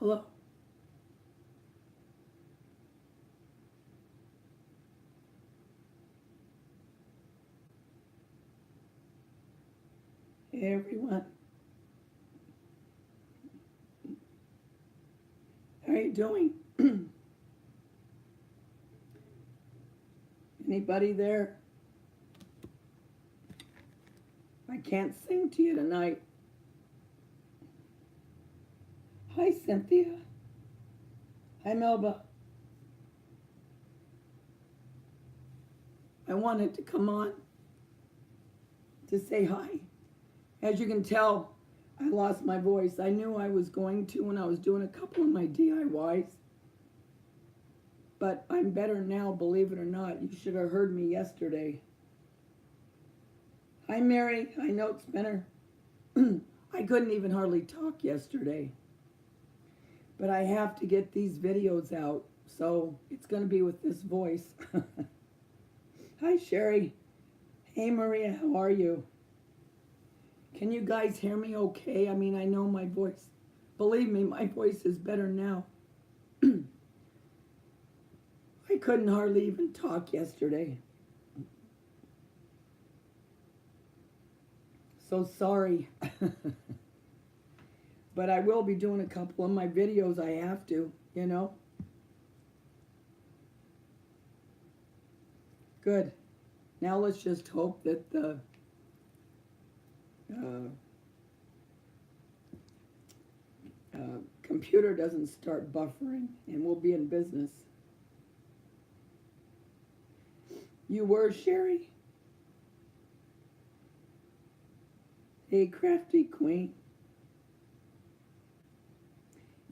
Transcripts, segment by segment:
Hello. Hey, everyone. How are you doing? Anybody there? I can't sing to you tonight. Hi, Cynthia. Hi, Melba. I wanted to come on to say hi. As you can tell, I lost my voice. I knew I was going to when I was doing a couple of my DIYs. But I'm better now, believe it or not. You should have heard me yesterday. Hi, Mary. Hi, Note Spinner. I couldn't even hardly talk yesterday. But I have to get these videos out, so it's going to be with this voice. Hi, Sherry. Hey, Maria, how are you? Can you guys hear me okay? I mean, I know my voice. Believe me, my voice is better now. I couldn't hardly even talk yesterday. So sorry. But I will be doing a couple of my videos. I have to, you know. Good. Now let's just hope that the computer doesn't start buffering and we'll be in business. You were, Sherry? Hey, Crafty Queen.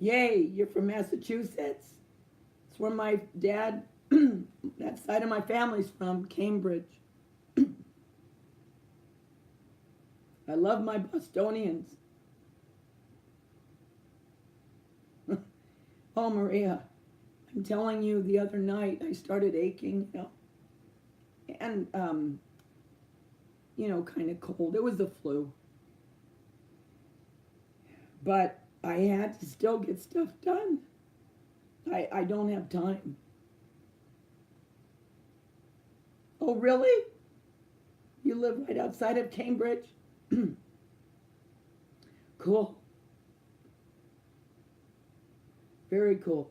Yay, you're from Massachusetts? It's where my dad, that side of my family's from, Cambridge. I love my Bostonians. Oh, Maria, I'm telling you, the other night I started aching, you know, and, you know, kind of cold. It was the flu. But I had to still get stuff done. I don't have time. Oh, really? You live right outside of Cambridge? Cool. Very cool.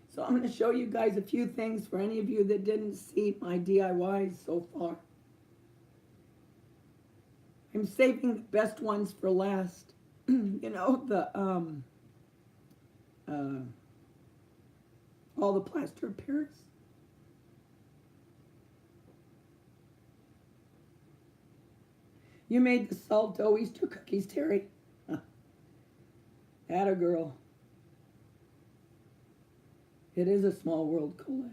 So I'm going to show you guys a few things for any of you that didn't see my DIYs so far. I'm saving the best ones for last. You know, all the plaster of Paris. You made the salto Easter cookies, Terry. Atta girl. It is a small world, Colette.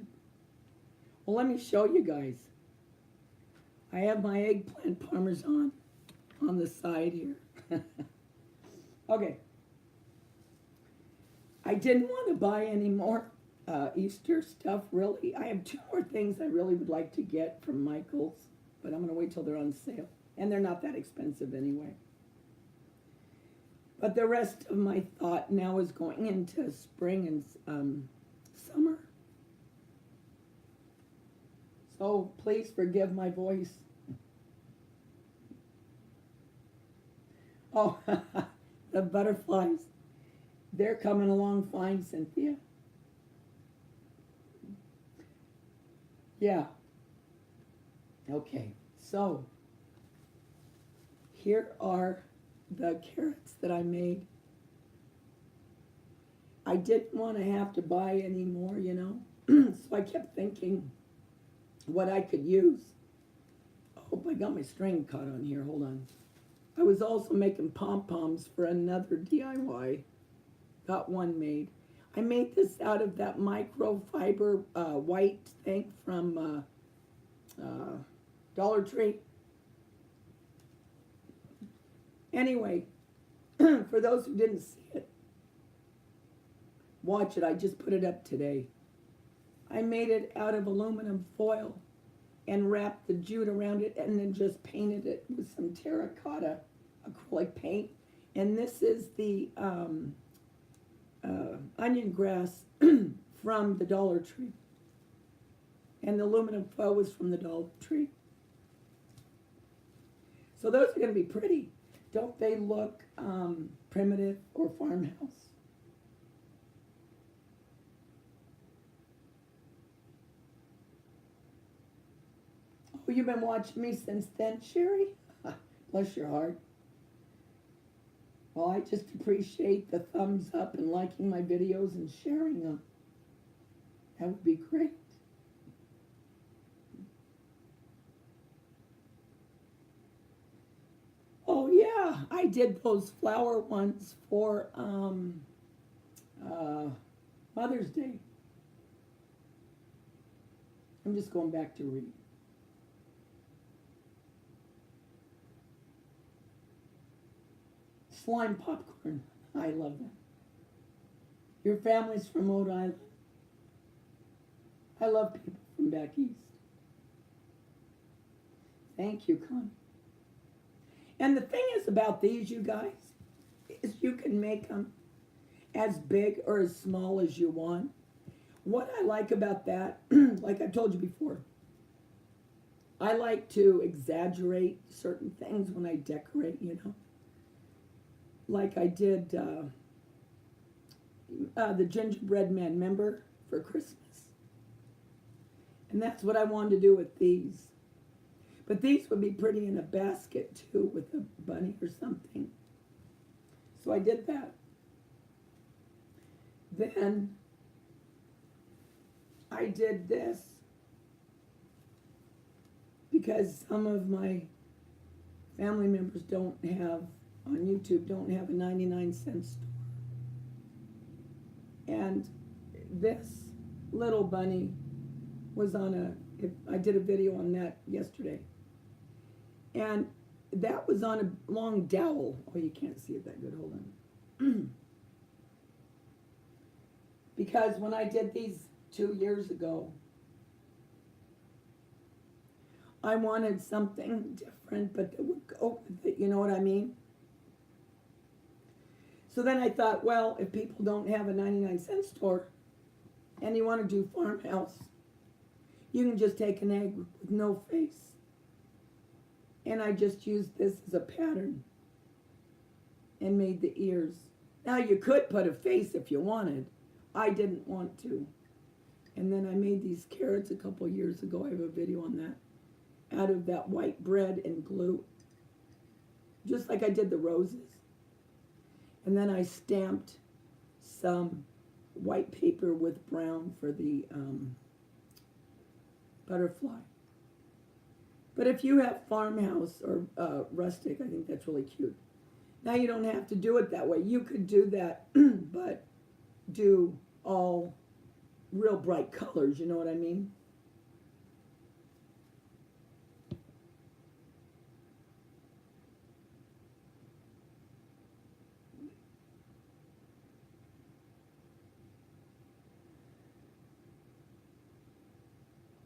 Well, let me show you guys. I have my eggplant parmesan on the side here. Okay. I didn't want to buy any more Easter stuff, really. I have two more things I really would like to get from Michael's, but I'm going to wait till they're on sale. And they're not that expensive anyway. But the rest of my thought now is going into spring and summer. So please forgive my voice. Oh, the butterflies. They're coming along fine, Cynthia. Yeah. Okay, so here are the carrots that I made. I didn't want to have to buy any more, you know. So I kept thinking what I could use. Oh, I got my string caught on here. Hold on. I was also making pom-poms for another DIY. Got one made. I made this out of that microfiber white thing from Dollar Tree. Anyway, for those who didn't see it, watch it. I just put it up today. I made it out of aluminum foil and wrapped the jute around it and then just painted it with some terracotta acrylic paint And this is the onion grass from the Dollar Tree. And the aluminum foil is from the Dollar Tree. So those are going to be pretty. Don't they look primitive or farmhouse? Oh, you've been watching me since then, Sherry? Bless your heart. Well, I just appreciate the thumbs up and liking my videos and sharing them. That would be great. Oh yeah, I did those flower ones for Mother's Day. I'm just going back to read. Slime popcorn. I love that. Your family's from Rhode Island. I love people from back east. Thank you, Connie. And the thing is about these, you guys, is you can make them as big or as small as you want. What I like about that, like I told you before, I like to exaggerate certain things when I decorate, you know. Like I did the gingerbread man, remember, for Christmas. And that's what I wanted to do with these. But these would be pretty in a basket too with a bunny or something. So I did that. Then I did this because some of my family members don't have, on YouTube, don't have a 99-cent store. And this little bunny was on I did a video on that yesterday. And that was on a long dowel. Oh, you can't see it that good, hold on. Because when I did these 2 years ago, I wanted something different, but that would go with it, you know what I mean? So then I thought, well, if people don't have a 99-cent store and you want to do farmhouse, you can just take an egg with no face. And I just used this as a pattern and made the ears. Now you could put a face if you wanted. I didn't want to. And then I made these carrots a couple years ago. I have a video on that. Out of that white bread and glue. Just like I did the roses. And then I stamped some white paper with brown for the butterfly. But if you have farmhouse or rustic, I think that's really cute. Now you don't have to do it that way. You could do that, but do all real bright colors, you know what I mean?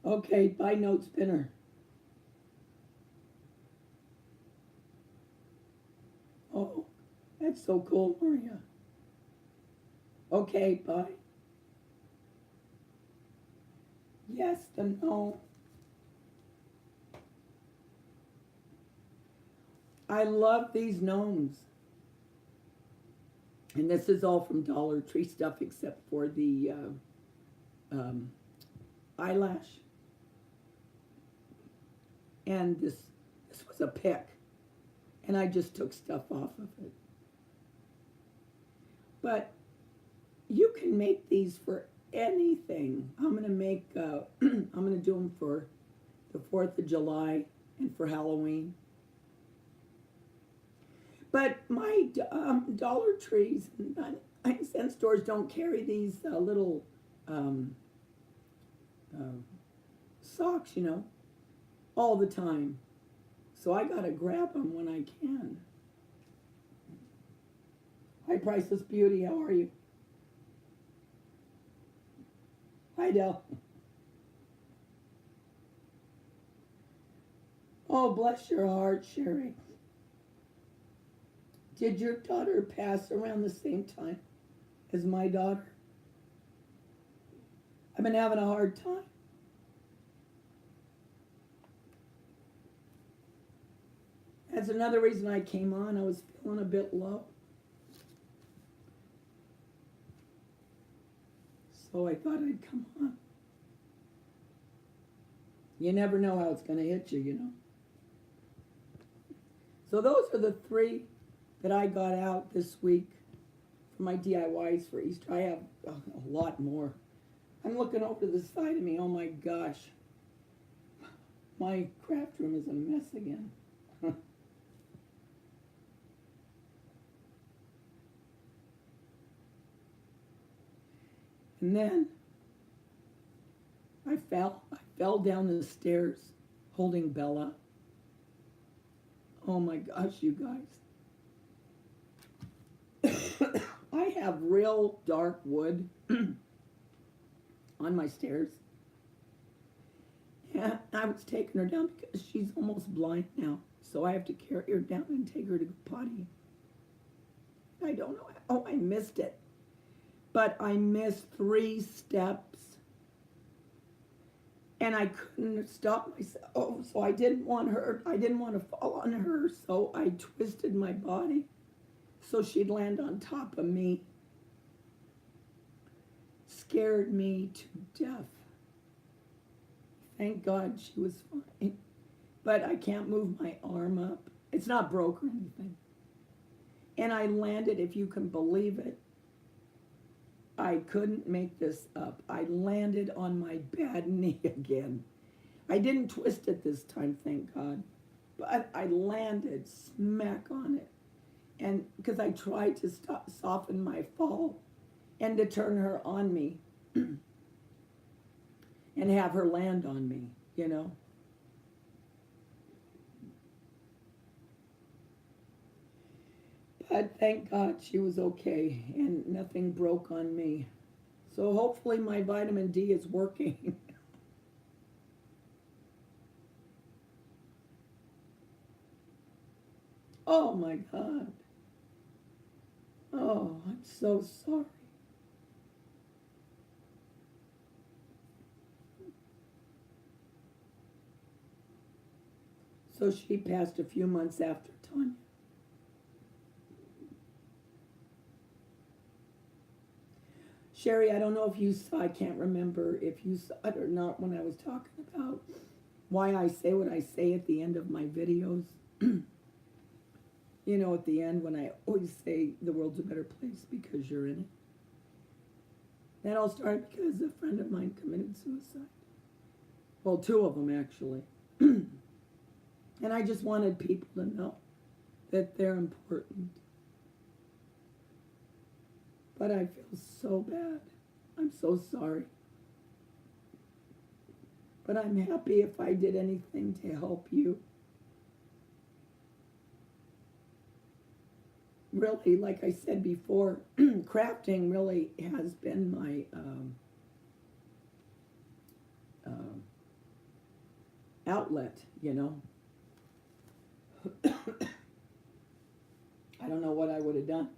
Okay, bye note spinner. Oh, that's so cool, Maria. Okay, bye. Yes, the no. I love these gnomes. And this is all from Dollar Tree stuff except for the eyelash. And this was a pick. And I just took stuff off of it. But you can make these for anything. I'm going to make, I'm going to do them for the 4th of July and for Halloween. But my Dollar Trees and 99-cent stores don't carry these little socks, you know, all the time. So I got to grab them when I can. Hi, Priceless Beauty. How are you? Hi, Del. Oh, bless your heart, Sherry. Did your daughter pass around the same time as my daughter? I've been having a hard time. That's another reason I came on. I was feeling a bit low. So I thought I'd come on. You never know how it's going to hit you, you know. So those are the 3 that I got out this week for my DIYs for Easter. I have a lot more. I'm looking over to the side of me. Oh my gosh. My craft room is a mess again. And then I fell down the stairs holding Bella. Oh my gosh, you guys. I have real dark wood on my stairs. Yeah, I was taking her down because she's almost blind now. So I have to carry her down and take her to the potty. I don't know. Oh, I missed it. But I missed 3 steps. And I couldn't stop myself. Oh, so I didn't want to fall on her. So I twisted my body so she'd land on top of me. Scared me to death. Thank God she was fine. But I can't move my arm up. It's not broke or anything. And I landed, if you can believe it, I couldn't make this up. I landed on my bad knee again. I didn't twist it this time, thank God. But I landed smack on it. And because I tried to soften my fall and to turn her on me and have her land on me, you know. But thank God she was okay and nothing broke on me. So hopefully my vitamin D is working. Oh my God. Oh, I'm so sorry. So she passed a few months after Tanya. Sherry, I don't know if you saw, I can't remember if you saw it or not when I was talking about why I say what I say at the end of my videos. You know, at the end when I always say the world's a better place because you're in it. That all started because a friend of mine committed suicide. Well, 2 of them actually. And I just wanted people to know that they're important. But I feel so bad. I'm so sorry. But I'm happy if I did anything to help you. Really, like I said before, crafting really has been my outlet, you know. I don't know what I would have done.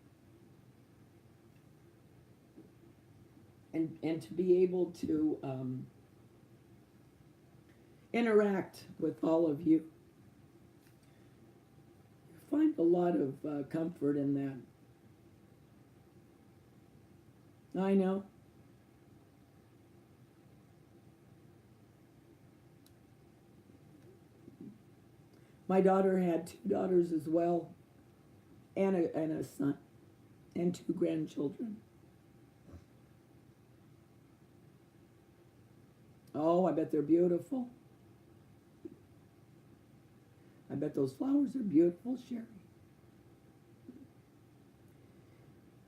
And to be able to interact with all of you, find a lot of comfort in that. I know. My daughter had 2 daughters as well, and a son, and 2 grandchildren. Oh, I bet they're beautiful. I bet those flowers are beautiful, Sherry.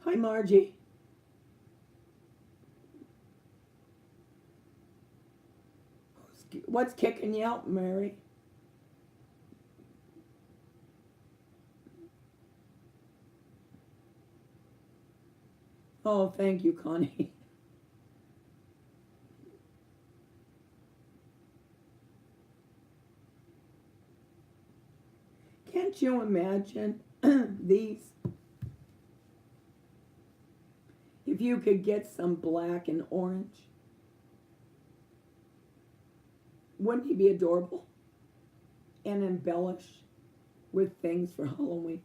Hi, Margie. What's kicking you out, Mary? Oh, thank you, Connie. Can't you imagine these you could get some black and orange, wouldn't he be adorable? And embellish with things for Halloween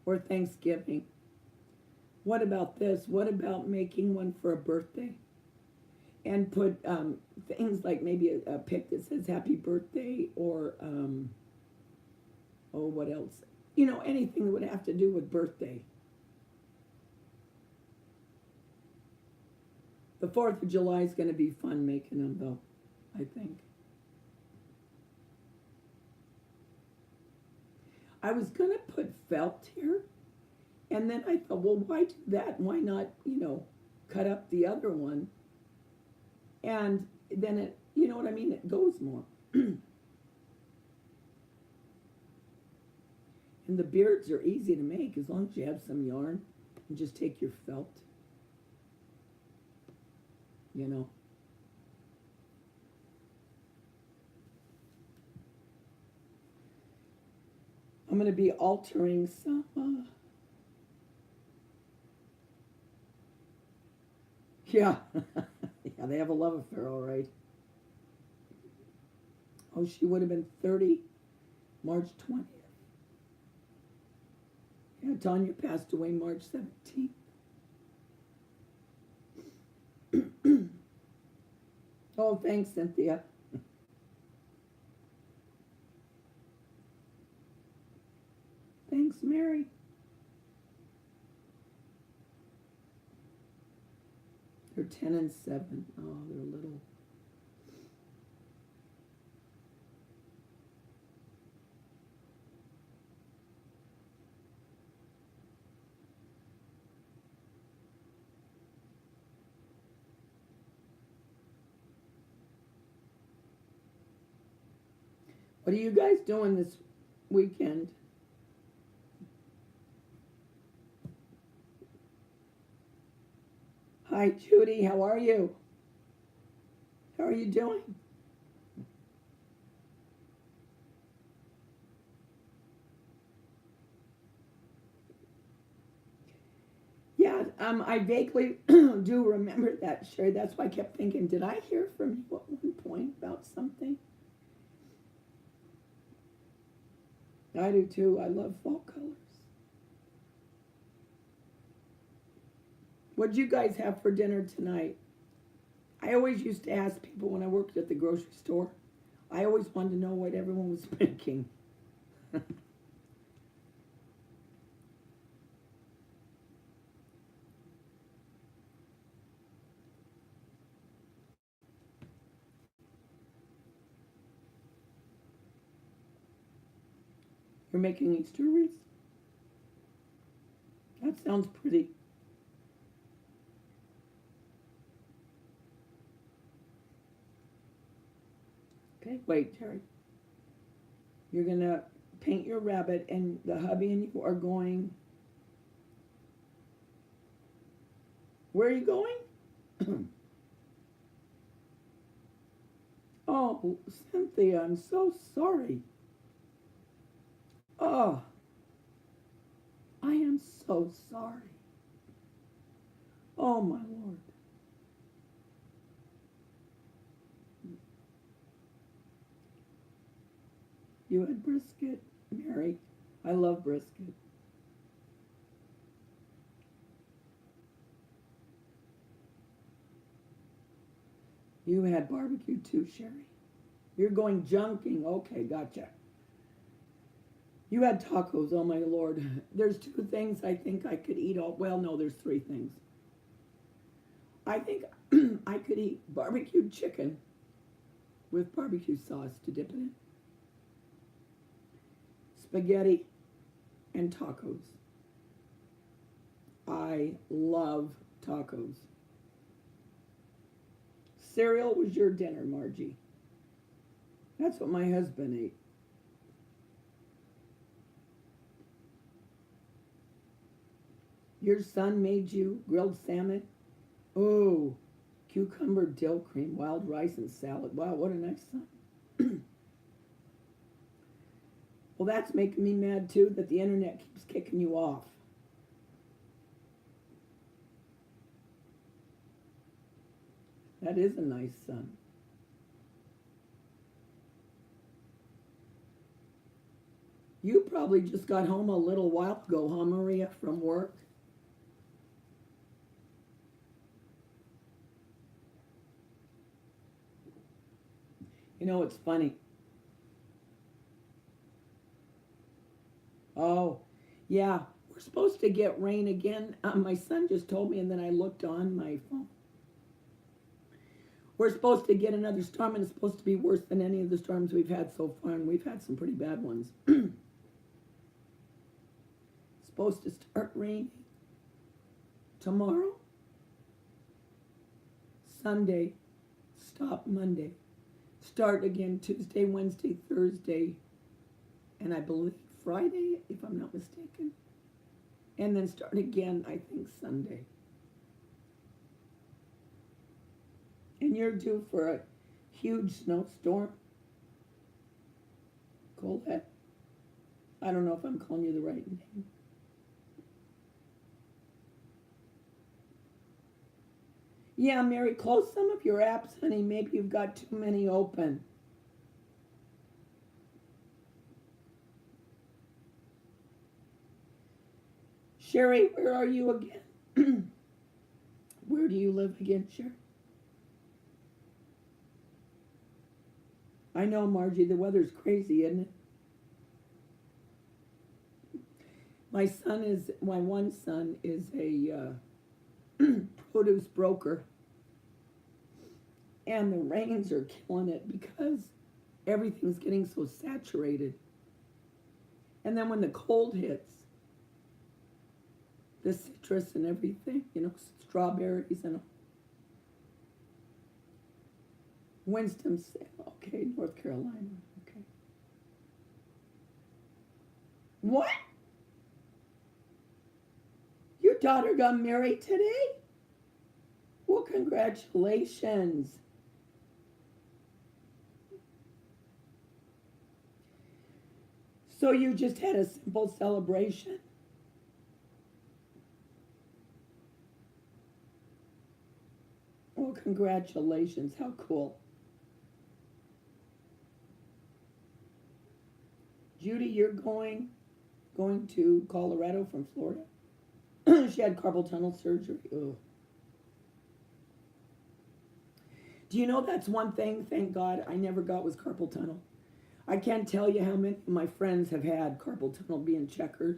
or Thanksgiving. What about this? What about making one for a birthday? And put things like maybe a pic that says happy birthday or, oh, what else? You know, anything that would have to do with birthday. The 4th of July is going to be fun making them, though, I think. I was going to put felt here, and then I thought, well, why do that? Why not, you know, cut up the other one? And then it, you know what I mean? It goes more. And the beards are easy to make as long as you have some yarn and just take your felt. You know. I'm going to be altering some yeah. Yeah, they have a love affair, all right. Oh, she would have been 30 March 20th. Yeah, Tanya passed away March 17th. Oh, thanks, Cynthia. Thanks, Mary. They're 10 and 7. Oh, they're little. What are you guys doing this weekend? Hi, Judy. How are you? How are you doing? Yeah, I vaguely do remember that, Sherry. That's why I kept thinking, did I hear from you at one point about something? I do too. I love fall colors. What'd you guys have for dinner tonight? I always used to ask people when I worked at the grocery store. I always wanted to know what everyone was making. You're making Easter wreaths? That sounds pretty. Okay, wait, Terry. You're going to paint your rabbit, and the hubby and you are going... Where are you going? Oh, Cynthia, I'm so sorry. Oh, I am so sorry. Oh, my Lord. You had brisket, Mary. I love brisket. You had barbecue too, Sherry. You're going junking. Okay, gotcha. You had tacos, oh my Lord. There's 2 things I think I could eat all, well, no, there's 3 things. I think I could eat barbecued chicken with barbecue sauce to dip it in. Spaghetti and tacos. I love tacos. Cereal was your dinner, Margie. That's what my husband ate. Your son made you grilled salmon? Oh, cucumber dill cream, wild rice, and salad. Wow, what a nice son. Well, that's making me mad, too, that the internet keeps kicking you off. That is a nice sun. You probably just got home a little while ago, huh, Maria, from work? You know, it's funny. Oh, yeah. We're supposed to get rain again. My son just told me, and then I looked on my phone. We're supposed to get another storm, and it's supposed to be worse than any of the storms we've had so far, and we've had some pretty bad ones. Supposed to start raining tomorrow, Sunday, stop Monday, start again Tuesday, Wednesday, Thursday, and I believe Friday, if I'm not mistaken, and then start again, I think, Sunday. And you're due for a huge snowstorm, Colette. I don't know if I'm calling you the right name. Yeah, Mary, close some of your apps, honey. Maybe you've got too many open. Sherry, where are you again? Where do you live again, Sherry? I know, Margie, the weather's crazy, isn't it? My one son is a produce broker, and the rains are killing it because everything's getting so saturated. And then when the cold hits, the citrus and everything, strawberries and Winston-Salem, okay, North Carolina, okay. What? Your daughter got married today? Well, congratulations. So you just had a simple celebration? Well, congratulations. How cool. Judy, you're going to Colorado from Florida? She had carpal tunnel surgery. Ugh. Do you know that's one thing, thank God, I never got was carpal tunnel. I can't tell you how many of my friends have had carpal tunnel being checkers.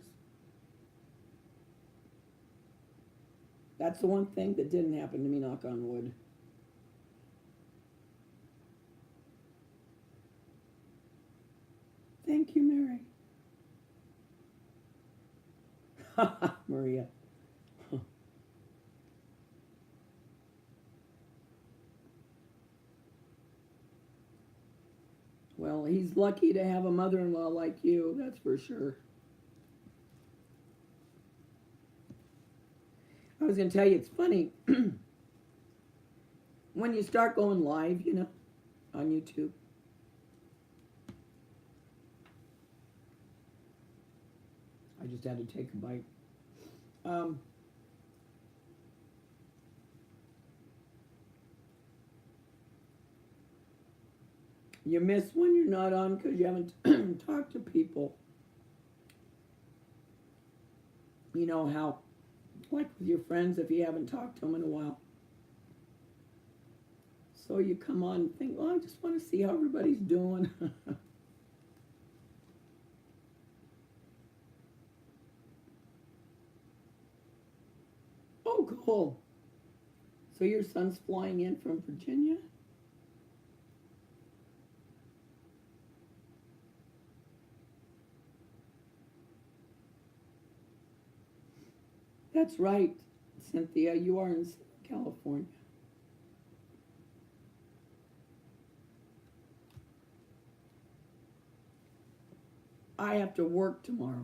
That's the one thing that didn't happen to me, knock on wood. Thank you, Mary. Maria. Well, he's lucky to have a mother-in-law like you, that's for sure. I was going to tell you, it's funny. When you start going live, on YouTube. I just had to take a bite. You miss when you're not on because you haven't talked to people. You know how, like with your friends, if you haven't talked to them in a while. So you come on and think, well, I just want to see how everybody's doing. Oh, cool. So your son's flying in from Virginia? That's right, Cynthia. You are in California. I have to work tomorrow.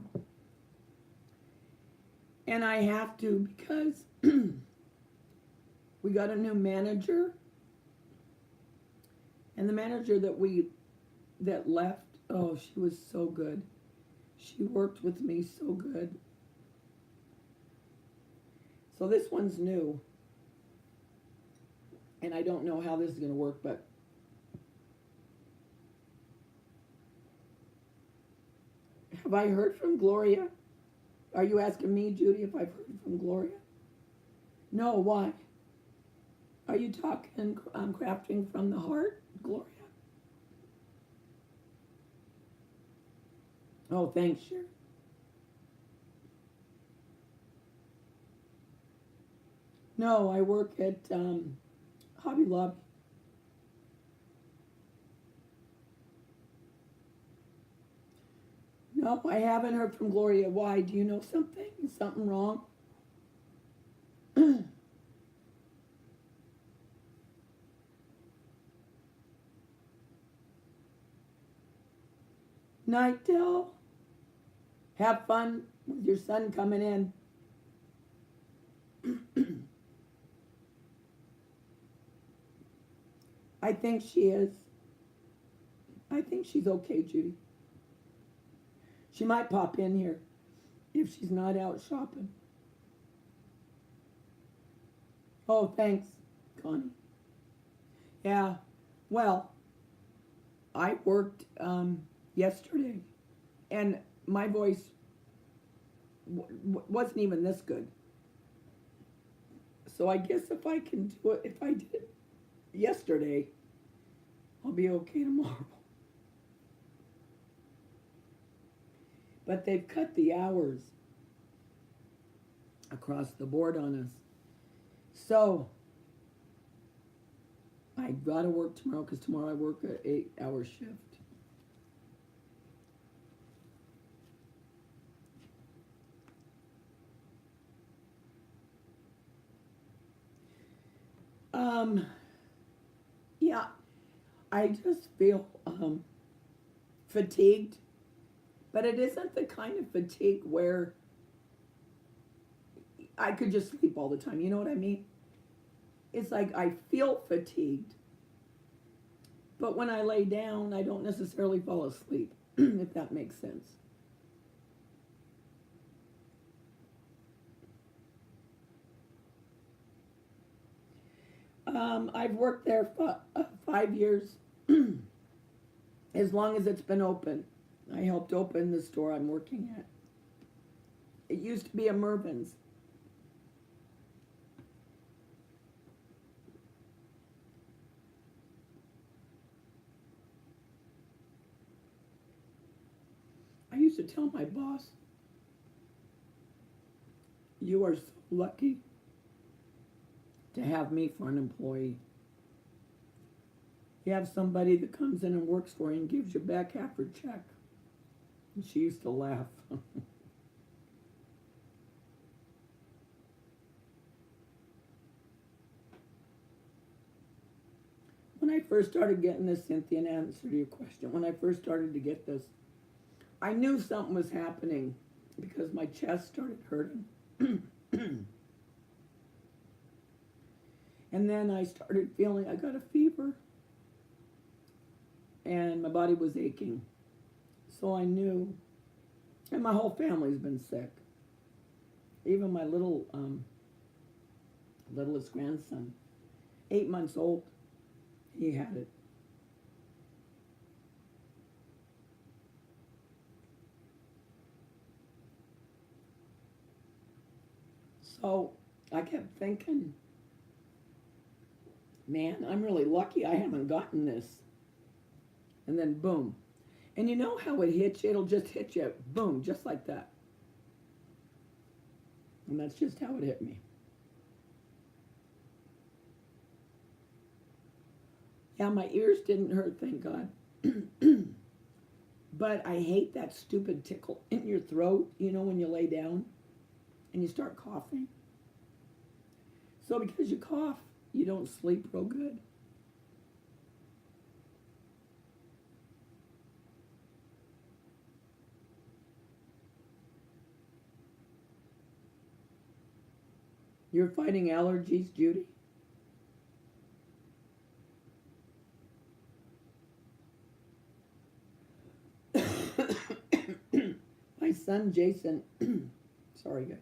And I have to because we got a new manager. And the manager that left, oh, she was so good. She worked with me so good. So this one's new. And I don't know how this is going to work, but have I heard from Gloria? Are you asking me, Judy, if I've heard from Gloria? No, why? Are you talking crafting from the heart, Gloria? Oh, thanks, Sherry. No, I work at Hobby Lobby. No, I haven't heard from Gloria. Why? Do you know something? Is something wrong? Night, Del. Have fun with your son coming in. I think she is. I think she's okay, Judy. She might pop in here if she's not out shopping. Oh, thanks, Connie. Yeah, well, I worked yesterday, and my voice wasn't even this good. So I guess if I can do it, if I did it yesterday, I'll be okay tomorrow. But they've cut the hours across the board on us. So I gotta work tomorrow because tomorrow I work an 8-hour shift. Yeah, I just feel fatigued, but it isn't the kind of fatigue where I could just sleep all the time. You know what I mean? It's like I feel fatigued, but when I lay down, I don't necessarily fall asleep, if that makes sense. I've worked there for 5 years, as long as it's been open. I helped open the store I'm working at. It used to be a Mervyn's. I used to tell my boss, you are so lucky to have me for an employee. You have somebody that comes in and works for you and gives you back half her check. And she used to laugh. When I first started getting this, Cynthia, in answer to your question, when I first started to get this, I knew something was happening because my chest started hurting. And then I started feeling, I got a fever and my body was aching. So I knew, and my whole family's been sick. Even my littlest grandson, 8 months old, he had it. So I kept thinking, man, I'm really lucky I haven't gotten this. And then boom. And you know how it hits you? It'll just hit you, boom, just like that. And that's just how it hit me. Yeah, my ears didn't hurt, thank God. But I hate that stupid tickle in your throat, you know, when you lay down and you start coughing. So because you cough, you don't sleep real good. You're fighting allergies, Judy? My son Jason, sorry guys.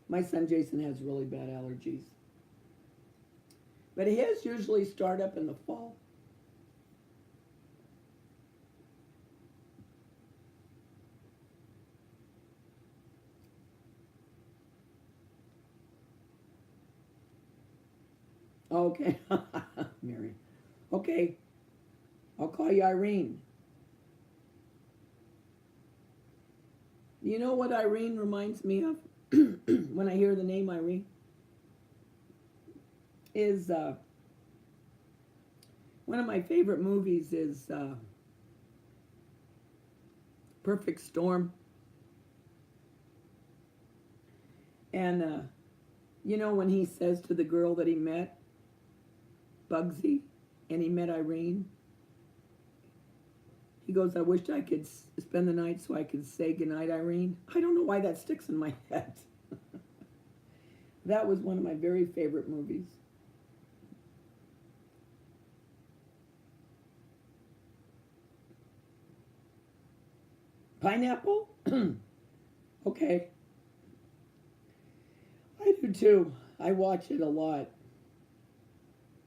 My son Jason has really bad allergies. But his usually start up in the fall. Okay. Mary. Okay. I'll call you Irene. You know what Irene reminds me of when I hear the name Irene? Is one of my favorite movies is Perfect Storm. And you know when he says to the girl that he met, Bugsy, and he met Irene, he goes, I wish I could spend the night so I could say goodnight, Irene. I don't know why that sticks in my head. That was one of my very favorite movies. Pineapple? Okay. I do too. I watch it a lot.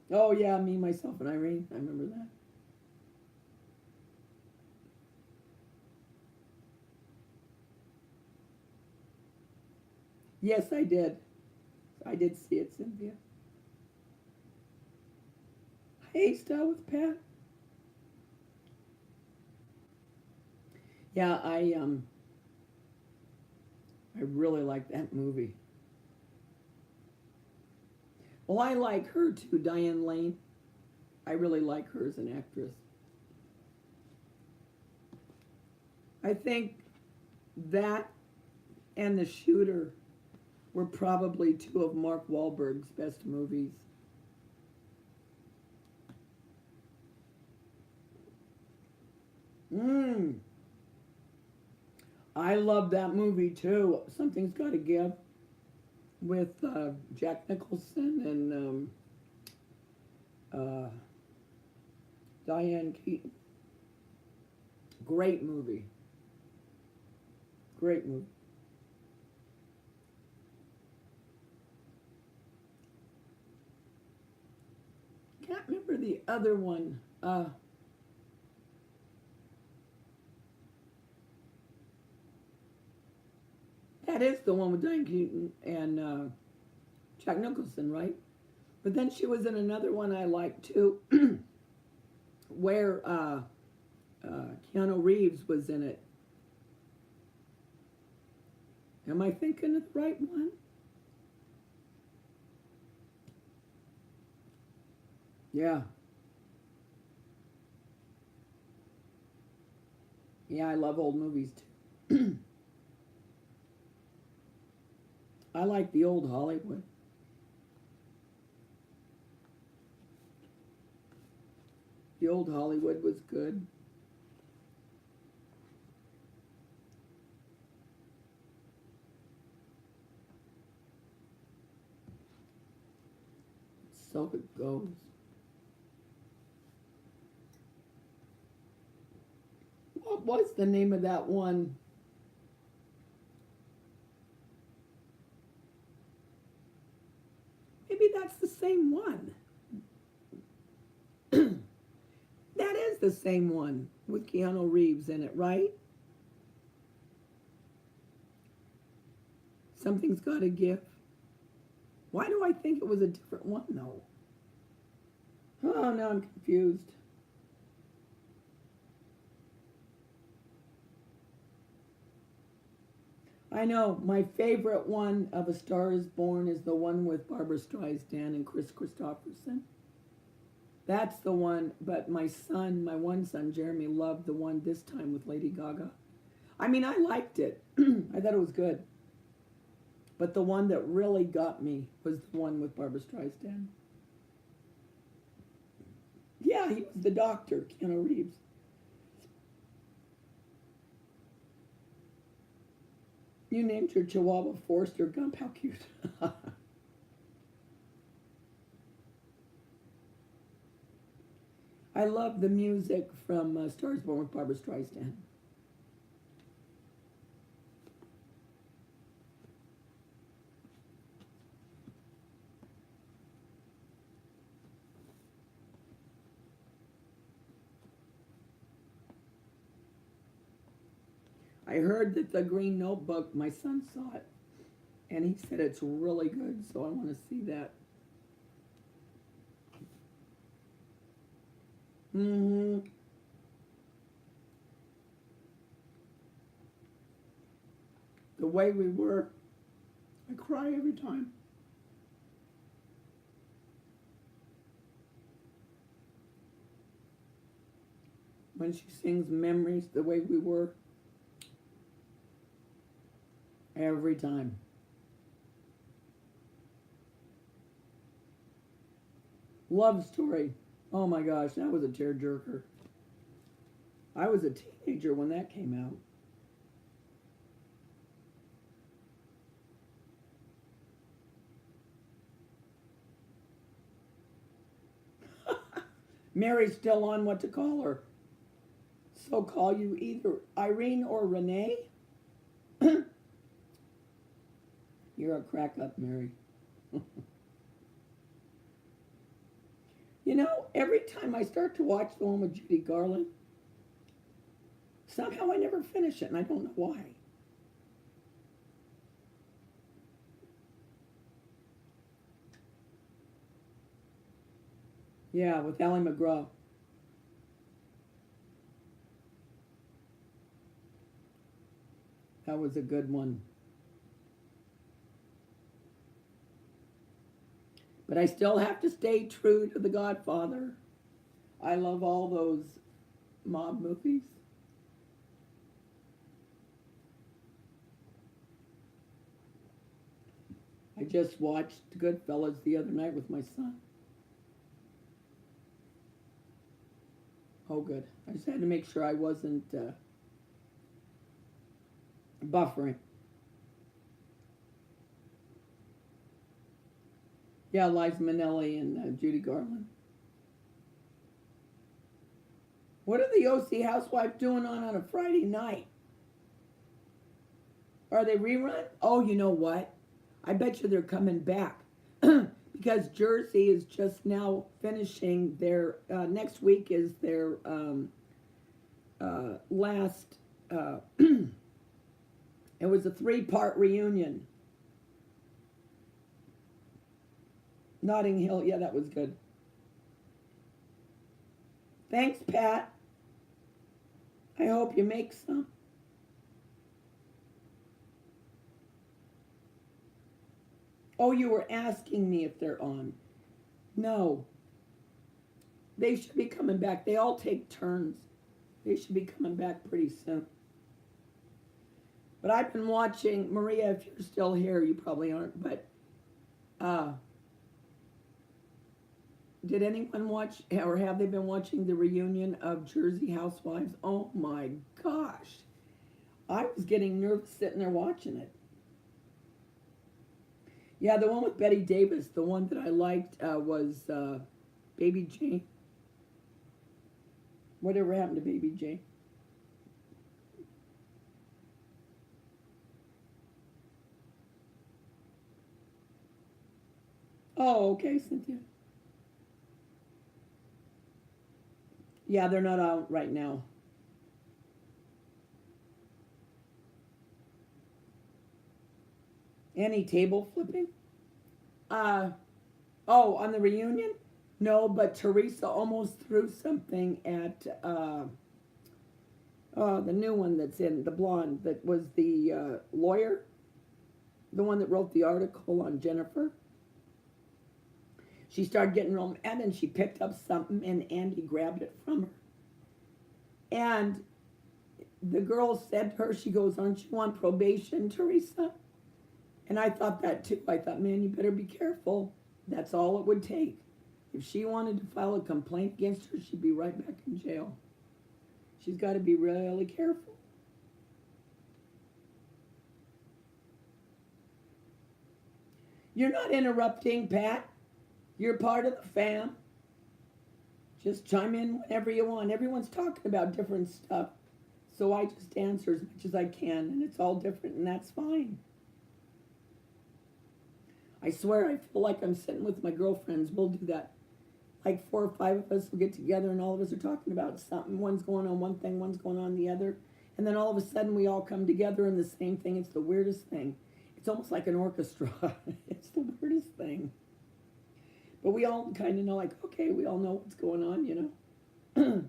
Oh yeah, Me, Myself, and Irene. I remember that. Yes, I did. I did see it, Cynthia. Hey, still with Pat. Yeah, I really like that movie. Well, I like her too, Diane Lane. I really like her as an actress. I think that and The Shooter were probably two of Mark Wahlberg's best movies. Mmm. I love that movie too. Something's Gotta Give with Jack Nicholson and Diane Keaton. Great movie. Great movie. Can't remember the other one. That is the one with Diane Keaton and Jack Nicholson, right? But then she was in another one I liked too, where Keanu Reeves was in it. Am I thinking of the right one? Yeah. Yeah, I love old movies too. I like the old Hollywood. The old Hollywood was good. So it goes. What was the name of that one? Maybe that's the same one. That is the same one with Keanu Reeves in it, right? Something's Gotta Give. Why do I think it was a different one, though? Oh, now I'm confused. I know, my favorite one of A Star is Born is the one with Barbara Streisand and Chris Christopherson. That's the one, but my one son, Jeremy, loved the one this time with Lady Gaga. I mean, I liked it. I thought it was good. But the one that really got me was the one with Barbara Streisand. Yeah, he was the doctor, Keanu Reeves. You named your Chihuahua Forrester Gump. How cute. I love the music from Stars Born with Barbara Streisand. I heard that the Green Notebook, my son saw it, and he said it's really good, so I want to see that. Mm-hmm. The Way We Were. I cry every time. When she sings Memories, The Way We Were. Every time. Love Story. Oh my gosh, that was a tearjerker. I was a teenager when that came out. Mary's still on what to call her. So call you either Irene or Renee. You're a crack up, Mary. You know, every time I start to watch the one with Judy Garland, somehow I never finish it, and I don't know why. Yeah, with Ally McGraw. That was a good one. But I still have to stay true to The Godfather. I love all those mob movies. I just watched Goodfellas the other night with my son. Oh, good. I just had to make sure I wasn't buffering. Yeah, Liza Minnelli and Judy Garland. What are the OC Housewives doing on a Friday night? Are they rerun? Oh, you know what? I bet you they're coming back. Because Jersey is just now finishing their, next week is their last, it was a 3-part reunion. Notting Hill, yeah, that was good. Thanks, Pat. I hope you make some. Oh, you were asking me if they're on. No. They should be coming back. They all take turns. They should be coming back pretty soon. But I've been watching, Maria, if you're still here, you probably aren't, but did anyone watch, or have they been watching the reunion of Jersey Housewives? Oh my gosh. I was getting nervous sitting there watching it. Yeah, the one with Betty Davis, the one that I liked was Baby Jane. Whatever happened to Baby Jane? Oh, okay, Cynthia. Yeah, they're not out right now. Any table flipping? Oh, on the reunion? No, but Teresa almost threw something at the new one that's in, the blonde, that was the lawyer, the one that wrote the article on Jennifer. She started getting real mad and she picked up something and Andy grabbed it from her. And the girl said to her, she goes, "Aren't you on probation, Teresa?" And I thought that too. I thought, man, you better be careful. That's all it would take. If she wanted to file a complaint against her, she'd be right back in jail. She's got to be really careful. You're not interrupting, Pat. You're part of the fam. Just chime in whenever you want. Everyone's talking about different stuff. So I just answer as much as I can, and it's all different, and that's fine. I swear I feel like I'm sitting with my girlfriends. We'll do that. Like 4 or 5 of us will get together and all of us are talking about something. One's going on one thing, one's going on the other. And then all of a sudden we all come together in the same thing. It's the weirdest thing. It's almost like an orchestra. It's the weirdest thing. But we all kind of know, like, okay, we all know what's going on, you know.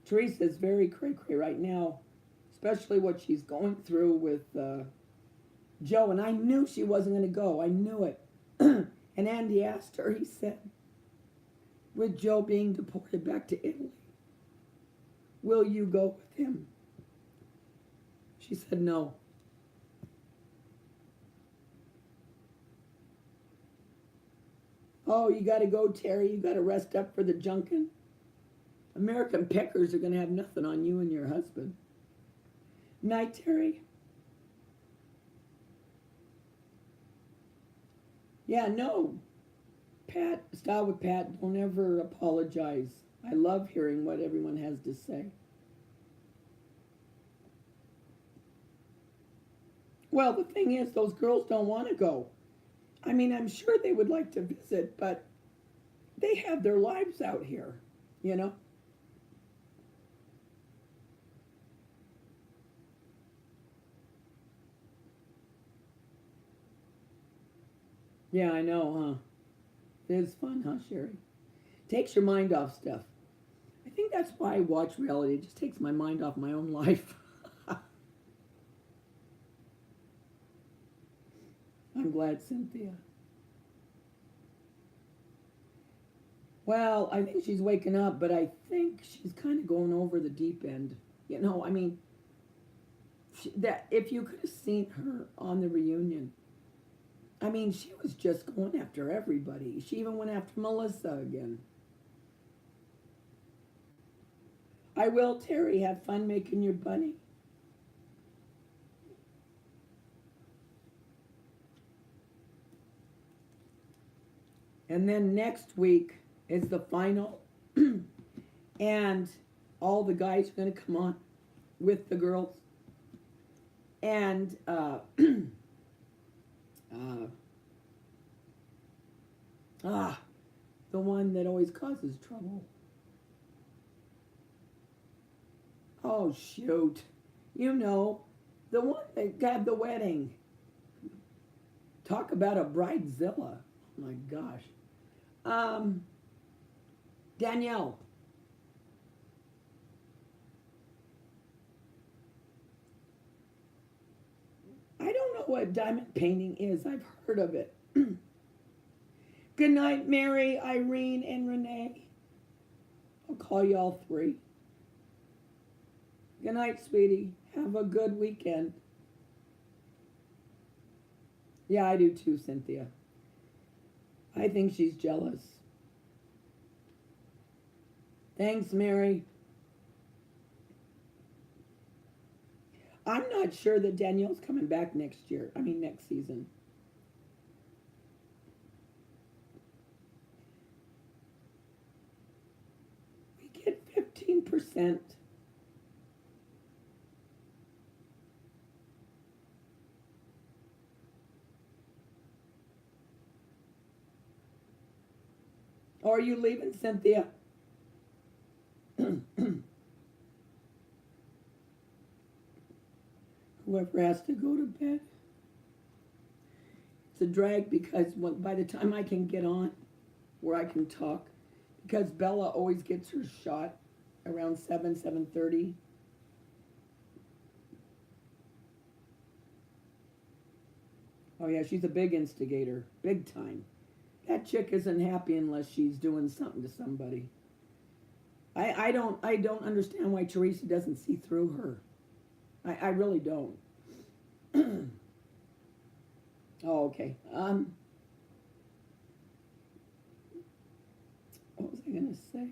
Teresa's very cray-cray right now, especially what she's going through with Joe. And I knew she wasn't going to go. I knew it. And Andy asked her, he said, with Joe being deported back to Italy, will you go with him? She said no. Oh, you got to go, Terry. You got to rest up for the junkin'. American Pickers are going to have nothing on you and your husband. Night, Terry. Yeah, no. Pat, stop with Pat. Don't ever apologize. I love hearing what everyone has to say. Well, the thing is, those girls don't want to go. I mean, I'm sure they would like to visit, but they have their lives out here, you know? Yeah, I know, huh? It is fun, huh, Sherry? Takes your mind off stuff. I think that's why I watch reality. It just takes my mind off my own life. I'm glad, Cynthia. Well, I think she's waking up, but I think she's kind of going over the deep end. You know, I mean, that if you could have seen her on the reunion, I mean, she was just going after everybody. She even went after Melissa again. I will, Terry. Have fun making your bunny. And then next week is the final. And all the guys are going to come on with the girls. And the one that always causes trouble. Oh, shoot. You know, the one that got the wedding. Talk about a bridezilla. Oh, my gosh. Danielle. I don't know what diamond painting is. I've heard of it. Good night, Mary, Irene, and Renee. I'll call you all three. Good night, sweetie. Have a good weekend. Yeah, I do too, Cynthia. I think she's jealous. Thanks, Mary. I'm not sure that Danielle's coming back next season. We get 15%. Or are you leaving, Cynthia? Whoever has to go to bed. It's a drag because by the time I can get on where I can talk, because Bella always gets her shot around 7:30. Oh yeah, she's a big instigator, big time. That chick isn't happy unless she's doing something to somebody. I don't understand why Teresa doesn't see through her. I really don't. Oh, okay. What was I gonna say?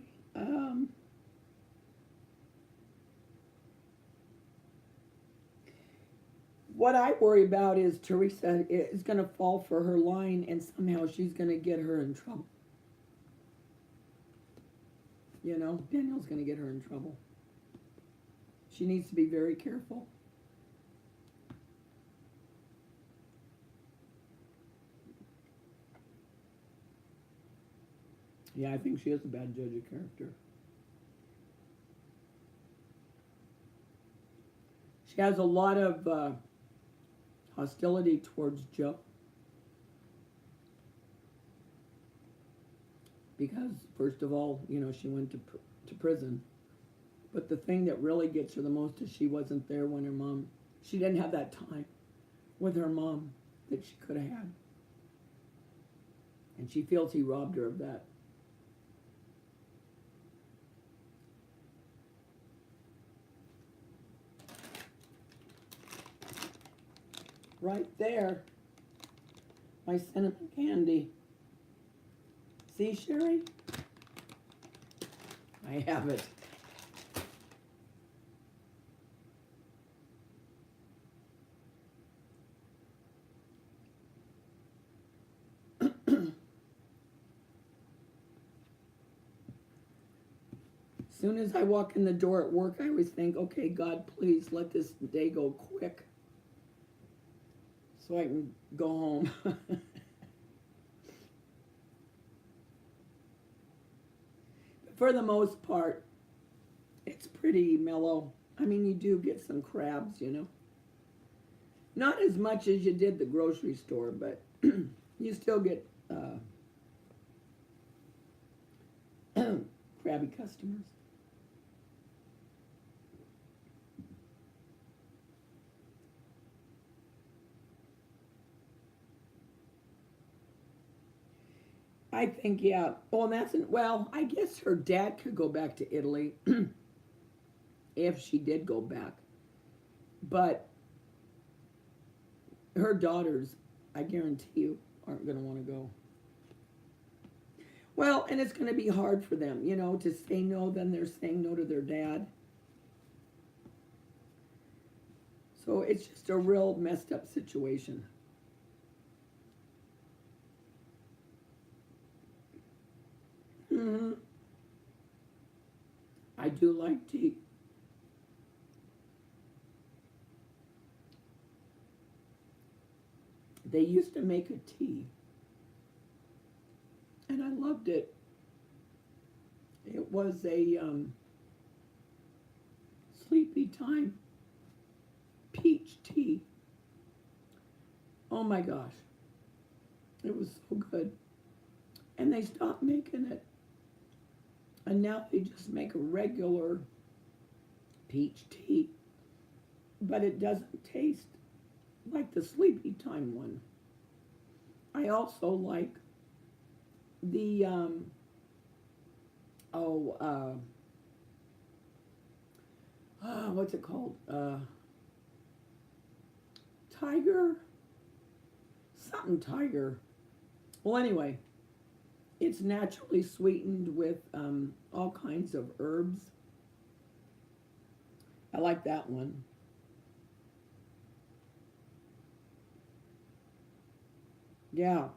What I worry about is Teresa is gonna fall for her line, and somehow she's gonna get her in trouble. You know, Danielle's gonna get her in trouble. She needs to be very careful. Yeah, I think she is a bad judge of character. She has a lot of hostility towards Joe. Because, first of all, you know, she went to prison. But the thing that really gets her the most is she wasn't there when her mom, she didn't have that time with her mom that she could have had. And she feels he robbed her of that. Right there, my cinnamon candy. See, Sherry? I have it. As soon as I walk in the door at work, I always think, okay, God, please let this day go quick so I can go home. For the most part, it's pretty mellow. I mean, you do get some crabs, you know. Not as much as you did the grocery store, but you still get crabby customers. I think, yeah. Well, well, I guess her dad could go back to Italy if she did go back. But her daughters, I guarantee you, aren't going to want to go. Well, and it's going to be hard for them, you know, to say no, then they're saying no to their dad. So it's just a real messed up situation. Mm-hmm. I do like tea. They used to make a tea, and I loved it. It was a sleepy time peach tea. Oh my gosh, it was so good. And they stopped making it. And now they just make a regular peach tea. But it doesn't taste like the sleepy time one. I also like the, what's it called? Tiger? Something tiger. Well, anyway. It's naturally sweetened with all kinds of herbs. I like that one. Yeah.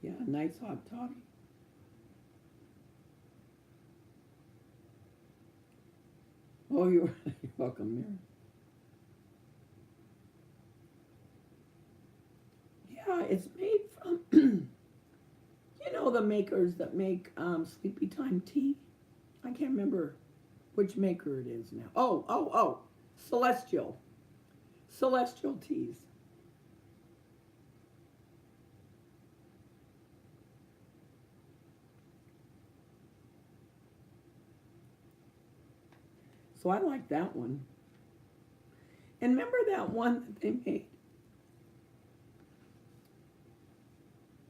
Yeah, nice hot toddy. Oh, you're welcome, Mary. Yeah, it's made from, you know, the makers that make Sleepy Time tea. I can't remember which maker it is now. Oh, Celestial. Celestial teas. So I like that one. And remember that one that they made?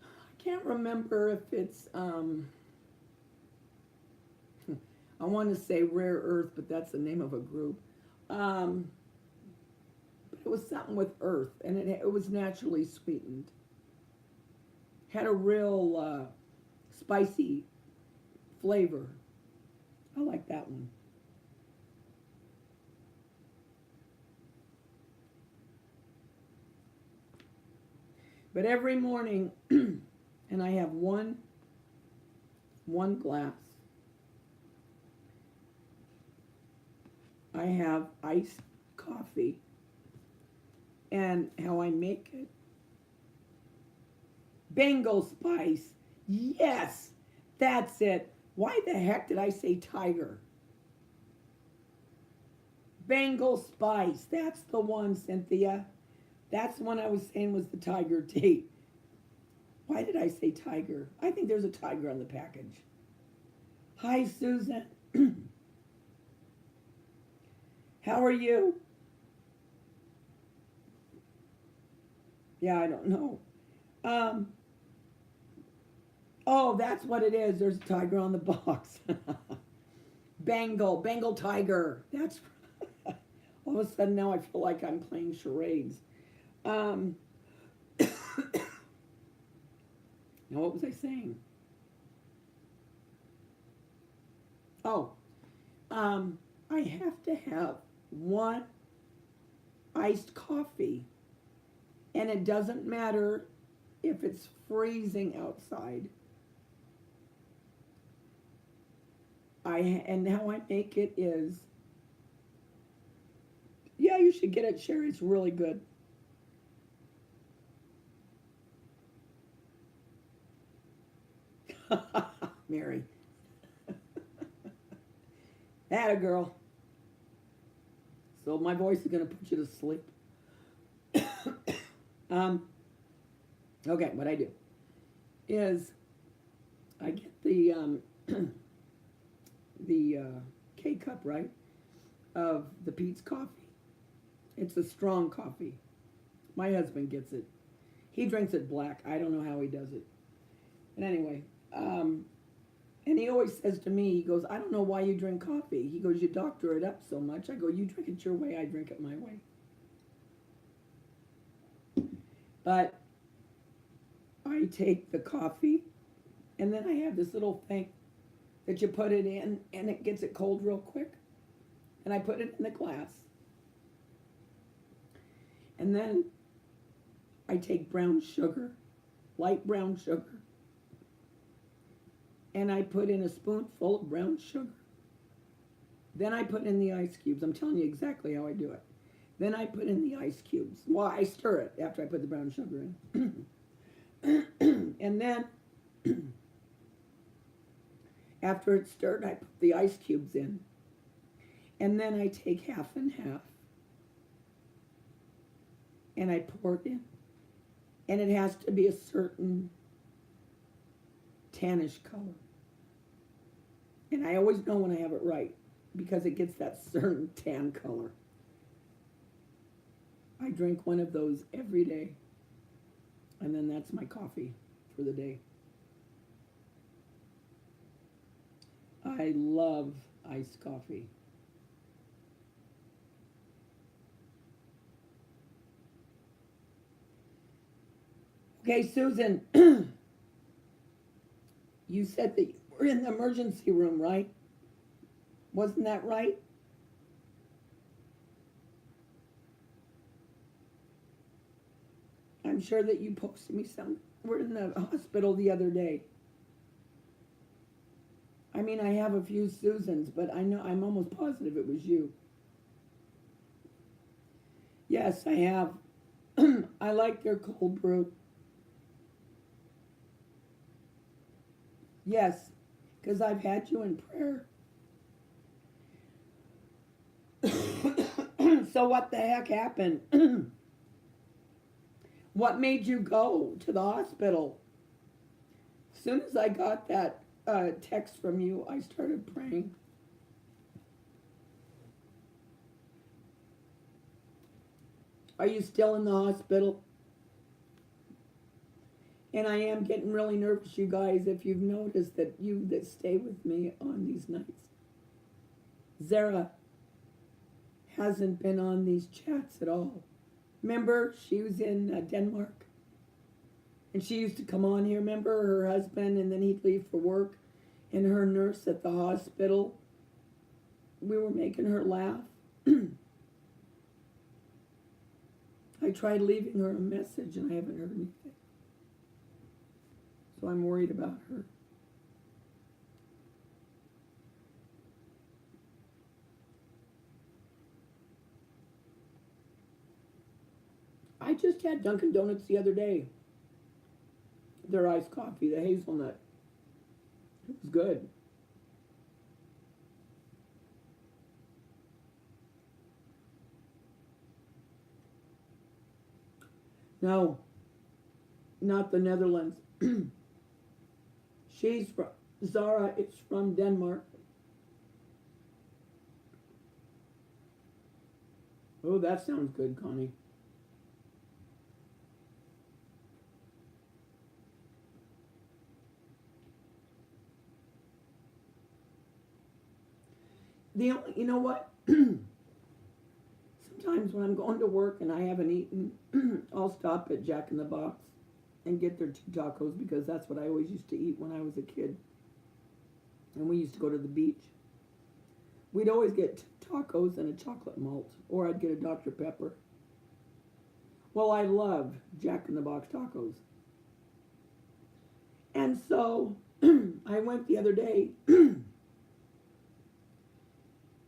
I can't remember if it's, I want to say Rare Earth, but that's the name of a group. But it was something with earth, and it was naturally sweetened. Had a real spicy flavor. I like that one. But every morning, and I have one glass, I have iced coffee, and how I make it. Bengal spice. Yes, that's it. Why the heck did I say tiger? Bengal spice. That's the one, Cynthia. That's the one I was saying was the tiger tea. Why did I say tiger? I think there's a tiger on the package. Hi, Susan. How are you? Yeah, I don't know. Oh, that's what it is. There's a tiger on the box. Bengal tiger. That's all of a sudden now I feel like I'm playing charades. Now what was I saying? Oh, I have to have one iced coffee, and it doesn't matter if it's freezing outside. And how I make it is, yeah, you should get it, Sherry. It's really good. Mary. Atta girl. So my voice is going to put you to sleep. Okay, what I do is I get the K-cup, right, of the Pete's coffee. It's a strong coffee. My husband gets it. He drinks it black. I don't know how he does it. But anyway, and he always says to me, he goes, I don't know why you drink coffee. He goes, you doctor it up so much. I go, you drink it your way, I drink it my way. But I take the coffee, and then I have this little thing that you put it in, and it gets it cold real quick. And I put it in the glass. And then I take brown sugar, light brown sugar, and I put in a spoonful of brown sugar. Then I put in the ice cubes. I'm telling you exactly how I do it. Then I put in the ice cubes. Well, I stir it after I put the brown sugar in. And then, after it's stirred, I put the ice cubes in. And then I take half and half. And I pour it in. And it has to be a certain tannish color. And I always know when I have it right, because it gets that certain tan color. I drink one of those every day. And then that's my coffee for the day. I love iced coffee. Okay, Susan, you said that you were in the emergency room, right? Wasn't that right? I'm sure that you posted me some. We're in the hospital the other day. I mean, I have a few Susans, but I know I'm almost positive it was you. Yes, I have. I like their cold brew. Yes, because I've had you in prayer. So what the heck happened? What made you go to the hospital? As soon as I got that text from you, I started praying. Are you still in the hospital? And I am getting really nervous, you guys, if you've noticed that you that stay with me on these nights. Zara hasn't been on these chats at all. Remember, she was in Denmark. And she used to come on here, remember, her husband, and then he'd leave for work. And her nurse at the hospital, we were making her laugh. I tried leaving her a message, and I haven't heard anything. So I'm worried about her. I just had Dunkin' Donuts the other day. Their iced coffee, the hazelnut. It was good. No, not the Netherlands. She's from, Zara is from Denmark. Oh, that sounds good, Connie. You know what? Sometimes when I'm going to work and I haven't eaten, I'll stop at Jack in the Box and get their 2 tacos because that's what I always used to eat when I was a kid. And we used to go to the beach. We'd always get 2 tacos and a chocolate malt, or I'd get a Dr. Pepper. Well, I love Jack in the Box tacos. And so I went the other day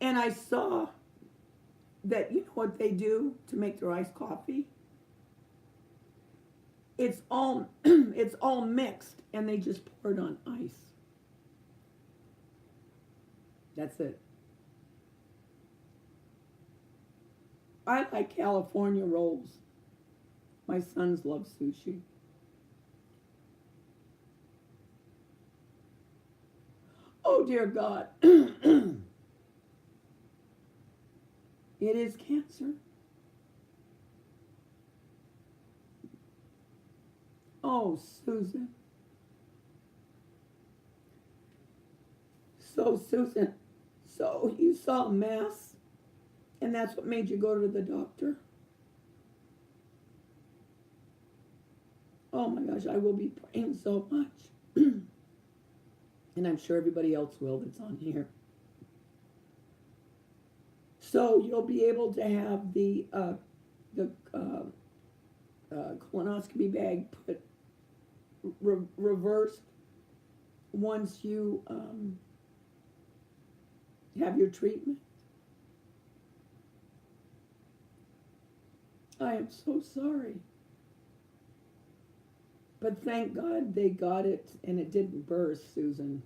and I saw that, you know what they do to make their iced coffee? It's all it's all mixed and they just pour it on ice. That's it. I like California rolls. My sons love sushi. Oh dear God. It is cancer. Oh, Susan. So, Susan, so you saw a mass, and that's what made you go to the doctor? Oh my gosh, I will be praying so much. And I'm sure everybody else will that's on here. So you'll be able to have the colonoscopy bag put reversed once you have your treatment. I am so sorry. But thank God they got it and it didn't burst, Susan.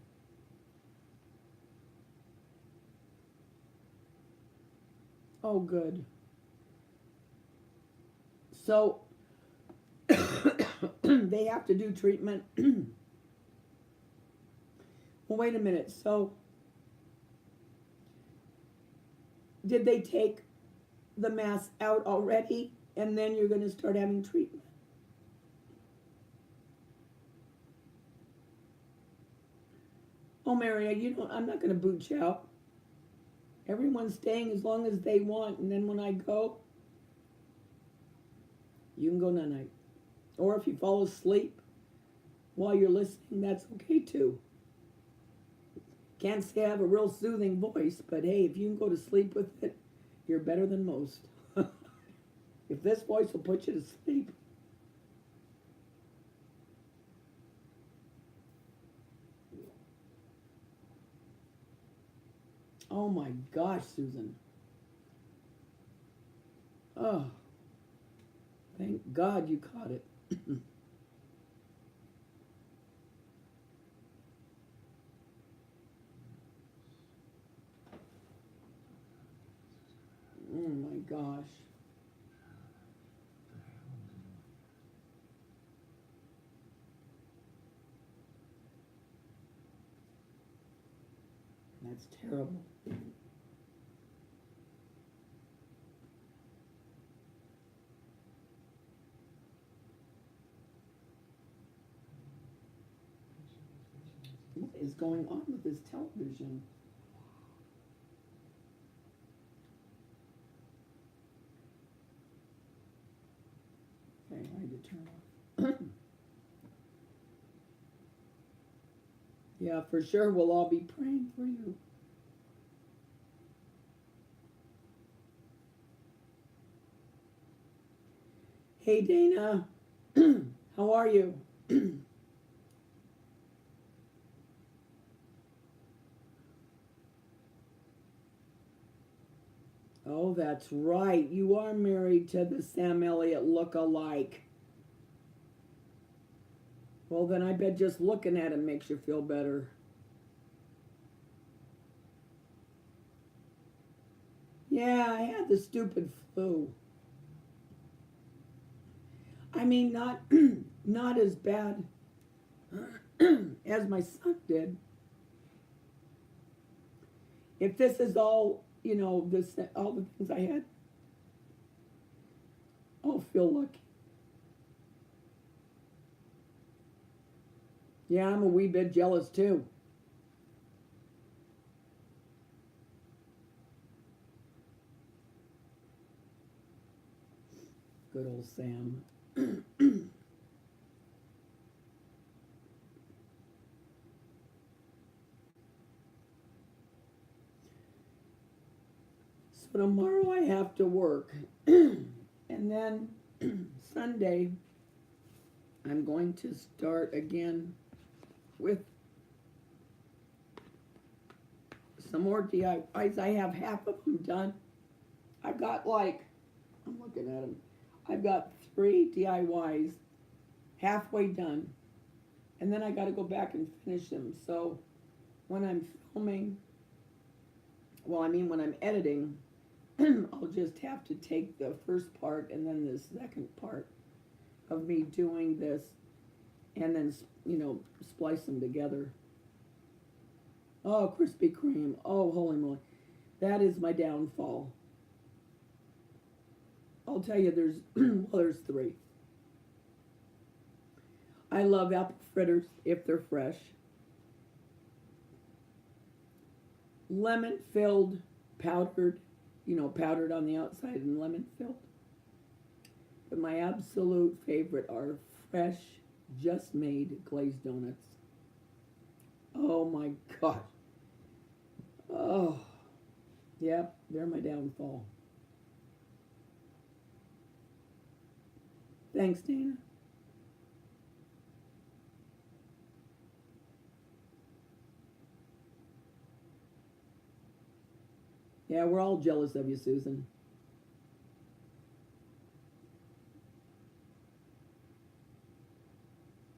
Oh, good. So, they have to do treatment. Well, wait a minute. So, did they take the mass out already and then you're going to start having treatment? Oh, Mary, you know, I'm not going to boot you out. Everyone's staying as long as they want, and then when I go, you can go night-night. Or if you fall asleep while you're listening, that's okay too. Can't say I have a real soothing voice, but hey, if you can go to sleep with it, you're better than most. If this voice will put you to sleep. Oh my gosh, Susan. Oh, thank God you caught it. Oh my gosh. That's terrible. What is going on with this television? Okay, I need to turn off. Yeah, for sure, we'll all be praying for you. Hey, Dana. How are you? Oh, that's right. You are married to the Sam Elliott look-alike. Well, then I bet just looking at him makes you feel better. Yeah, I had the stupid flu. I I mean, not not as bad as my son did. If this is all, you know, this all the things I had, I'll feel lucky. Yeah, I'm a wee bit jealous too. Good old Sam. So tomorrow I have to work. And then Sunday I'm going to start again with some more DIYs. I have half of them done. I've got I'm looking at them. I've got 3 DIYs halfway done. And then I got to go back and finish them. So when I'm filming, when I'm editing, I'll just have to take the first part and then the second part of me doing this and then, splice them together. Oh, Krispy Kreme. Oh, holy moly. That is my downfall. I'll tell you, there's 3. I love apple fritters if they're fresh. Lemon filled, powdered, powdered on the outside and lemon filled. But my absolute favorite are fresh, just made glazed donuts. Oh my gosh. Oh, yep, they're my downfall. Thanks, Dana. Yeah, we're all jealous of you, Susan.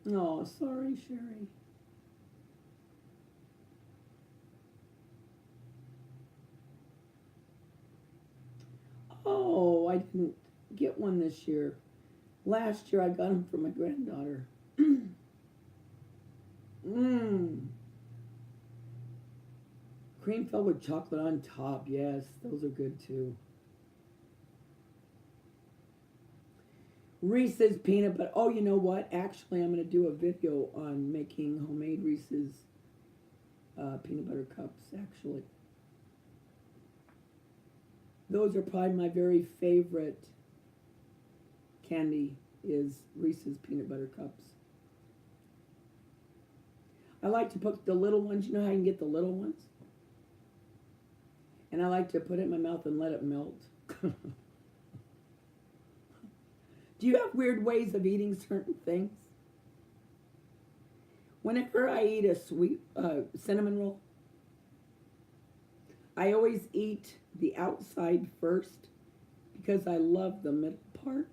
Oh, sorry, Sherry. Oh, I didn't get one this year. Last year I got them for my granddaughter. Mmm. Cream filled with chocolate on top. Yes, those are good too. Reese's peanut butter. Oh, you know what? Actually, I'm going to do a video on making homemade Reese's peanut butter cups, actually. Those are probably my very favorite candy is Reese's peanut butter cups. I like to put the little ones. You know how you can get the little ones? And I like to put it in my mouth and let it melt. Do you have weird ways of eating certain things? Whenever I eat a sweet cinnamon roll, I always eat the outside first because I love the middle part.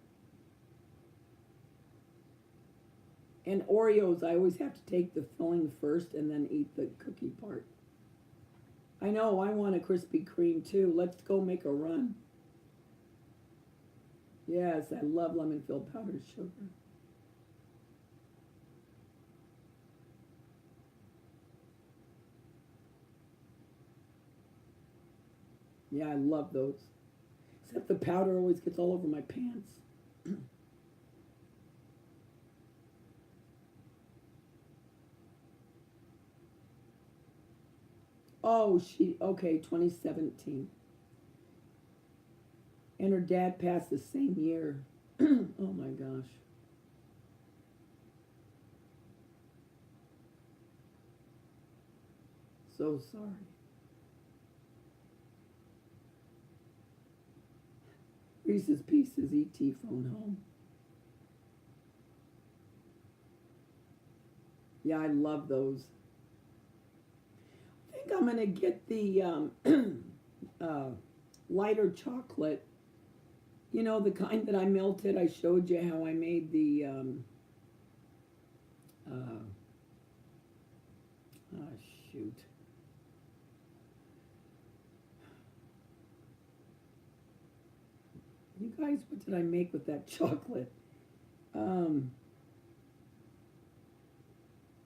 And Oreos, I always have to take the filling first and then eat the cookie part. I know, I want a Krispy Kreme too. Let's go make a run. Yes, I love lemon-filled powdered sugar. Yeah, I love those. Except the powder always gets all over my pants. Oh, okay, 2017. And her dad passed the same year. Oh my gosh. So sorry. Reese's Pieces ET phone home. Yeah, I love those. I think I'm going to get the lighter chocolate. You know, the kind that I melted. I showed you how I made the, shoot. You guys, what did I make with that chocolate? Um,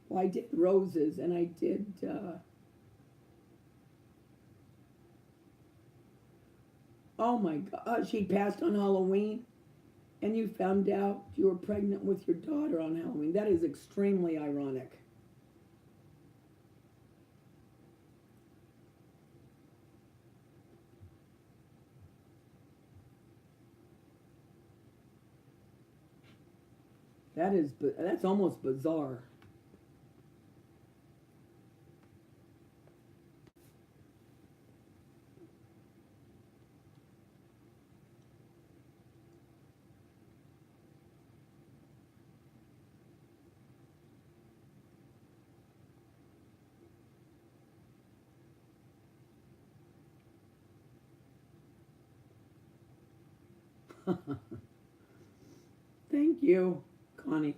well, I did roses, and I did, oh my God, she passed on Halloween, and you found out you were pregnant with your daughter on Halloween. That is extremely ironic. That's almost bizarre. Thank you, Connie.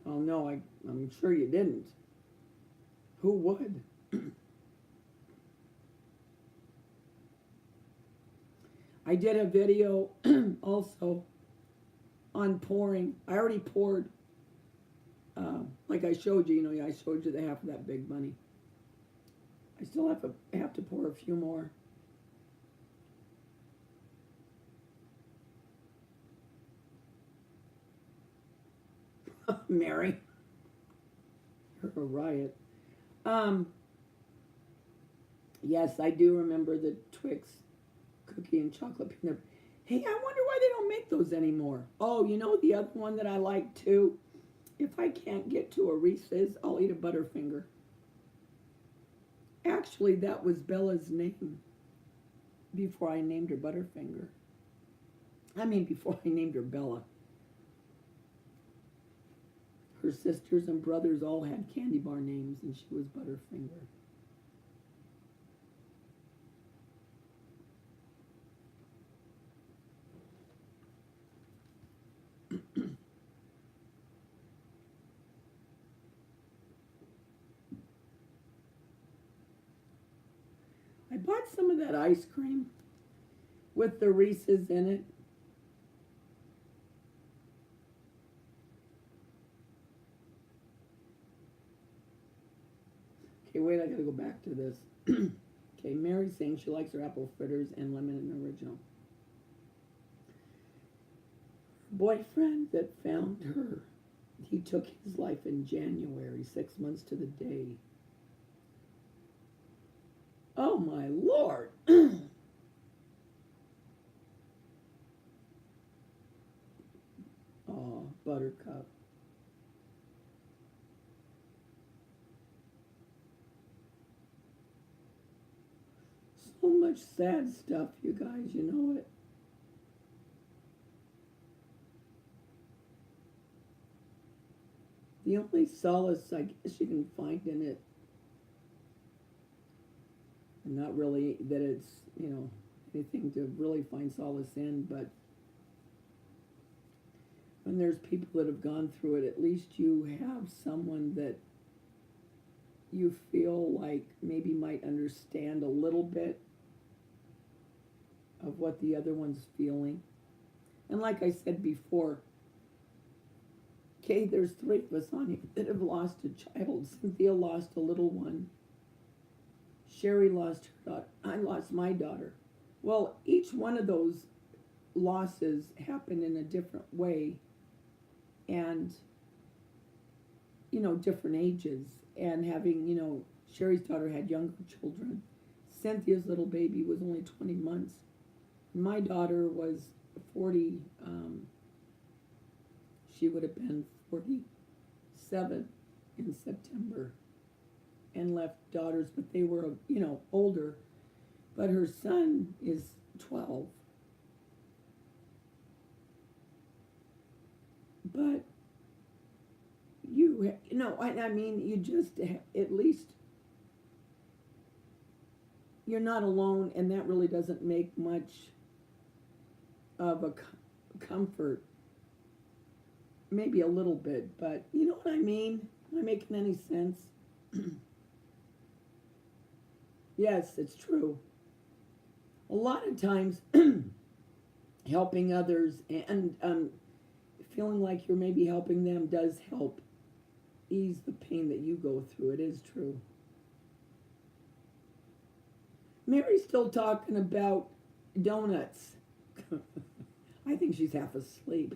Oh no, I'm sure you didn't. Who would? I did a video also on pouring. I already poured, like I showed you. I showed you the half of that big bunny. I still have to pour a few more. Mary, you're a riot. Um, yes, I do remember the Twix cookie and chocolate peanut. Hey, I wonder why they don't make those anymore. Oh, the other one that I like too. If I can't get to a Reese's, I'll eat a Butterfinger. Actually, that was Bella's name before I named her Butterfinger. I mean, before I named her Bella. Her sisters and brothers all had candy bar names, and she was Butterfinger. I bought some of that ice cream with the Reese's in it. Okay, wait, I gotta go back to this. Okay, Mary's saying she likes her apple fritters and lemon and original. Boyfriend that found her, he took his life in January, 6 months to the day. Oh my Lord. Oh, Buttercup. So much sad stuff, you guys, you know it. The only solace I guess you can find in it, and not really that it's, anything to really find solace in, but when there's people that have gone through it, at least you have someone that you feel like maybe might understand a little bit of what the other one's feeling. And like I said before, okay, there's 3 of us on here that have lost a child. Cynthia lost a little one. Sherry lost her daughter. I lost my daughter. Well, each one of those losses happened in a different way, and different ages. And having, Sherry's daughter had younger children. Cynthia's little baby was only 20 months. My daughter was 40. She would have been 47 in September, and left daughters, but they were, older. But her son is 12. But I mean, you just, at least you're not alone, and that really doesn't make much of a comfort. Maybe a little bit, but you know what I mean? Am I making any sense? Yes, it's true. A lot of times helping others and feeling like you're maybe helping them does help ease the pain that you go through. It is true. Mary's still talking about donuts. I think she's half asleep.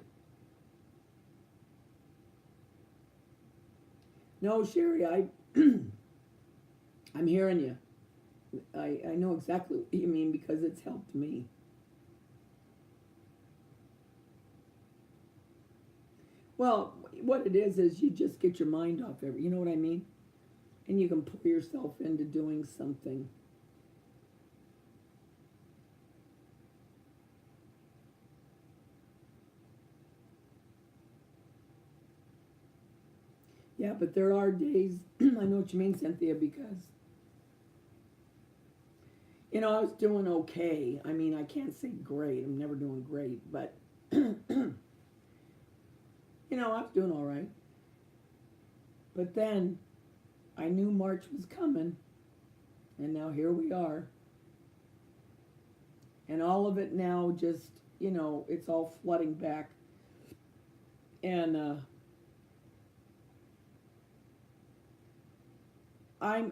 No, Sherry, I'm hearing you. I know exactly what you mean because it's helped me. Well, what it is you just get your mind off you know what I mean? And you can pull yourself into doing something. Yeah, but there are days, I know what you mean, Cynthia, because, I was doing okay. I mean, I can't say great. I'm never doing great, but, I was doing all right. But then I knew March was coming, and now here we are. And all of it now just, it's all flooding back. And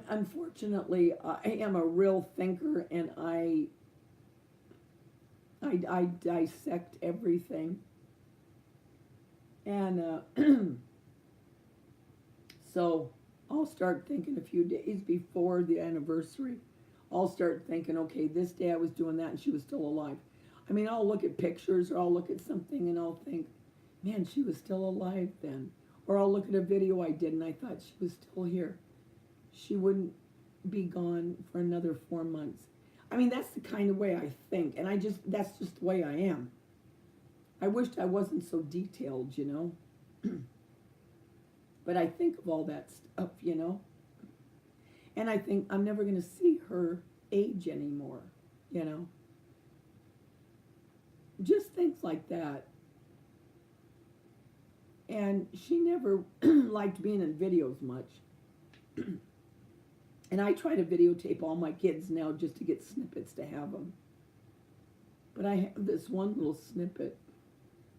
unfortunately, I am a real thinker, and I dissect everything. And so I'll start thinking a few days before the anniversary. I'll start thinking, okay, this day I was doing that and she was still alive. I mean, I'll look at pictures or I'll look at something and I'll think, man, she was still alive then. Or I'll look at a video I did and I thought she was still here. She wouldn't be gone for another 4 months. I mean, that's the kind of way I think. And that's just the way I am. I wished I wasn't so detailed, But I think of all that stuff, And I think I'm never going to see her age anymore, Just things like that. And she never liked being in videos much. And I try to videotape all my kids now just to get snippets to have them. But I have this one little snippet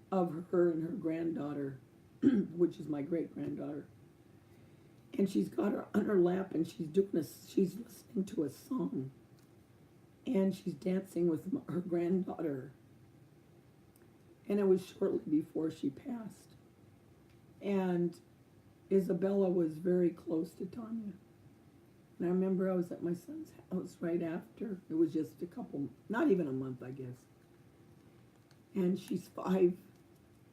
of her and her granddaughter, which is my great-granddaughter. And she's got her on her lap and she's listening to a song. And she's dancing with her granddaughter. And it was shortly before she passed. And Isabella was very close to Tanya. And I remember I was at my son's house right after. It was just not even a month, I guess. And she's 5.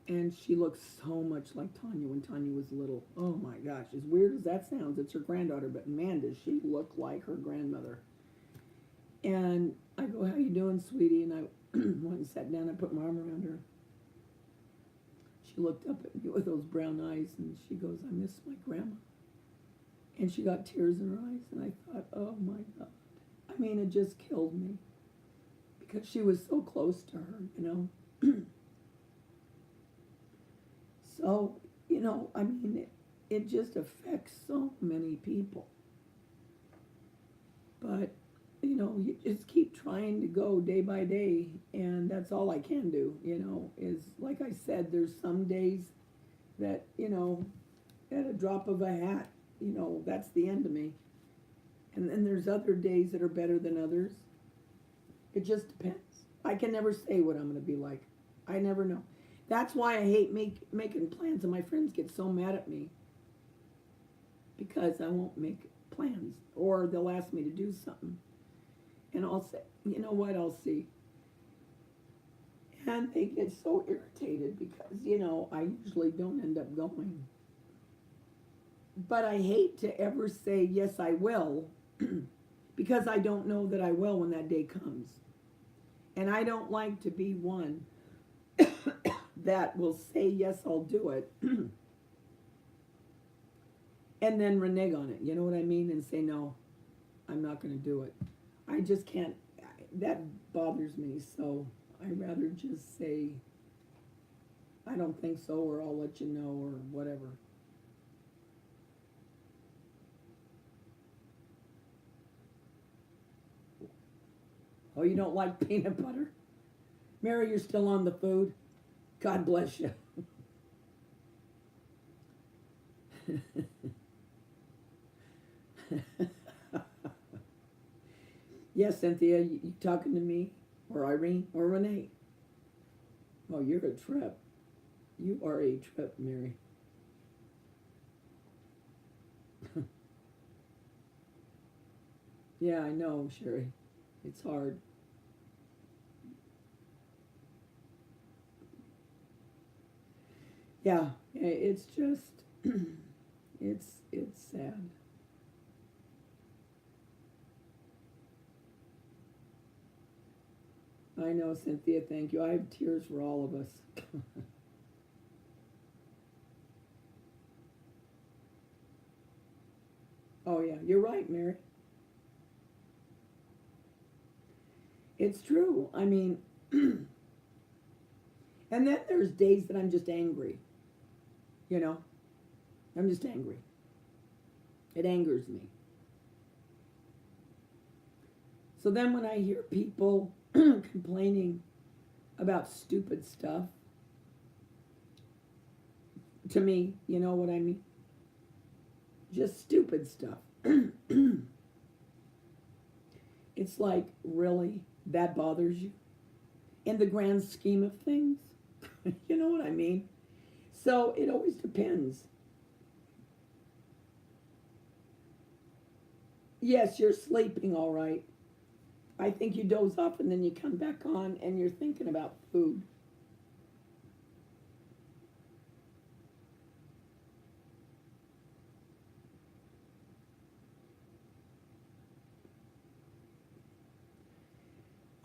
And she looks so much like Tanya when Tanya was little. Oh my gosh, as weird as that sounds, it's her granddaughter, but man, does she look like her grandmother. And I go, how you doing, sweetie? And I went and sat down and put my arm around her. She looked up at me with those brown eyes and she goes, I miss my grandma. And she got tears in her eyes and I thought, oh my God. I mean, it just killed me because she was so close to her, So, I mean, it just affects so many people. But, you just keep trying to go day by day, and that's all I can do, is, like I said, there's some days that, at a drop of a hat, that's the end of me. And then there's other days that are better than others. It just depends. I can never say what I'm going to be like. I never know. That's why I hate making plans, and my friends get so mad at me because I won't make plans, or they'll ask me to do something, and I'll say, you know what, I'll see. And they get so irritated because, I usually don't end up going. But I hate to ever say, yes, I will, because I don't know that I will when that day comes. And I don't like to be one that will say, yes, I'll do it, and then renege on it, you know what I mean? And say, no, I'm not going to do it. I just can't, that bothers me, so I'd rather just say, I don't think so, or I'll let you know, or whatever. Oh, you don't like peanut butter? Mary, you're still on the food. God bless you. Yes, Cynthia, you talking to me? Or Irene? Or Renee? Oh, you're a trip. You are a trip, Mary. Yeah, I know, Sherry. It's hard. Yeah, it's just, it's sad. I know, Cynthia, thank you. I have tears for all of us. Oh, yeah, you're right, Mary. It's true. I mean, and then there's days that I'm just angry, you know? I'm just angry. It angers me. So then when I hear people complaining about stupid stuff, to me, you know what I mean? Just stupid stuff. It's like, really? That bothers you? In the grand scheme of things? You know what I mean? So it always depends. Yes, you're sleeping all right. I think you doze off and then you come back on and you're thinking about food.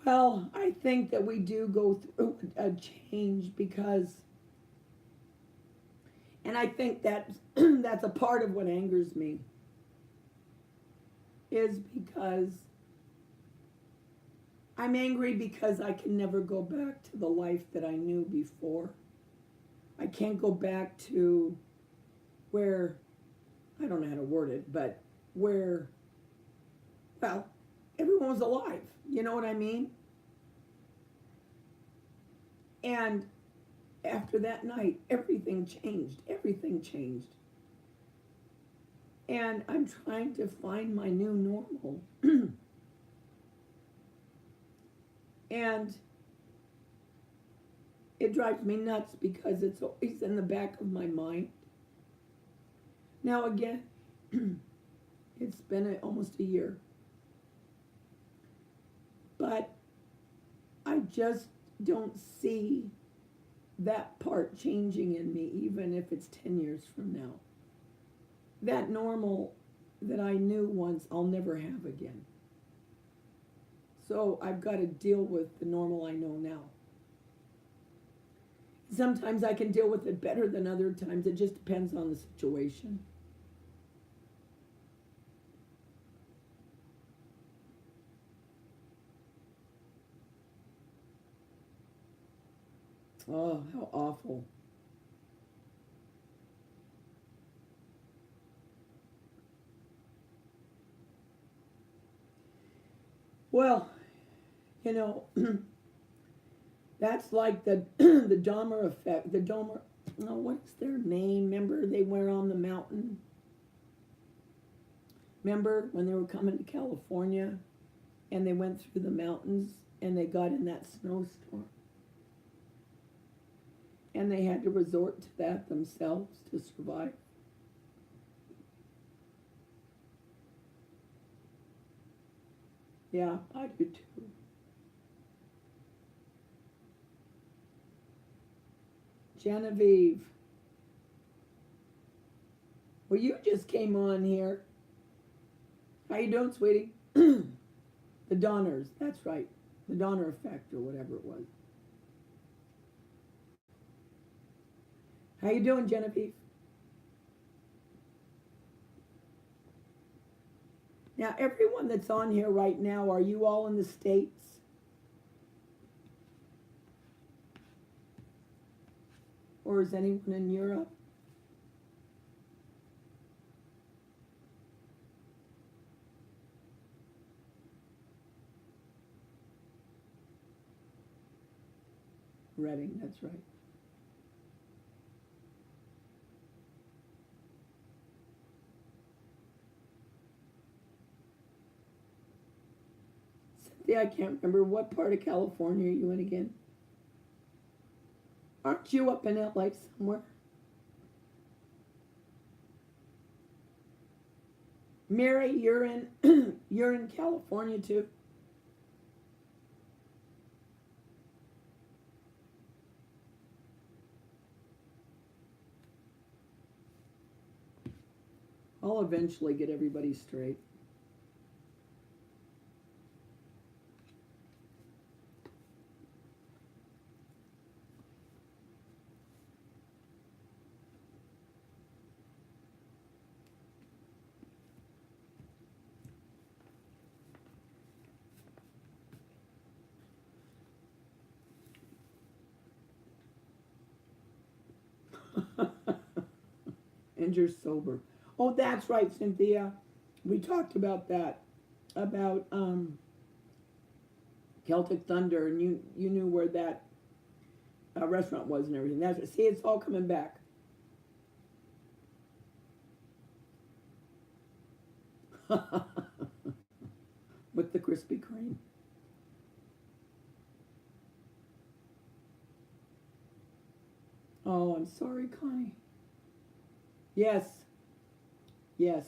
Well, I think that we do go through a change because, and I think that that's a part of what angers me, is because I'm angry because I can never go back to the life that I knew before. I can't go back to where, I don't know how to word it, but where, well, everyone was alive. You know what I mean? And after that night, everything changed. Everything changed. And I'm trying to find my new normal. And it drives me nuts because it's always in the back of my mind. Now, again, it's been almost a year. But I just don't see that part changing in me, even if it's 10 years from now. That normal that I knew once, I'll never have again. So I've got to deal with the normal I know now. Sometimes I can deal with it better than other times. It just depends on the situation. Oh, how awful. Well, you know, that's like the the Dahmer effect. The Dahmer, oh, what's their name? Remember they were on the mountain? Remember when they were coming to California and they went through the mountains and they got in that snowstorm? And they had to resort to that themselves to survive. Yeah, I do too. Genevieve. Well, you just came on here. How you doing, sweetie? The Donners, that's right. The Donner effect or whatever it was. How you doing, Genevieve? Now, everyone that's on here right now, are you all in the States? Or is anyone in Europe? Reading, that's right. Cynthia, I can't remember what part of California are you in again. Aren't you up in LA somewhere? Mary, you're in you're in California too. I'll eventually get everybody straight. And you're sober. Oh, that's right, Cynthia. We talked about that. About Celtic Thunder, and you knew where that restaurant was and everything. That's see, it's all coming back. With the Krispy Kreme. Oh, I'm sorry, Connie. Yes, yes.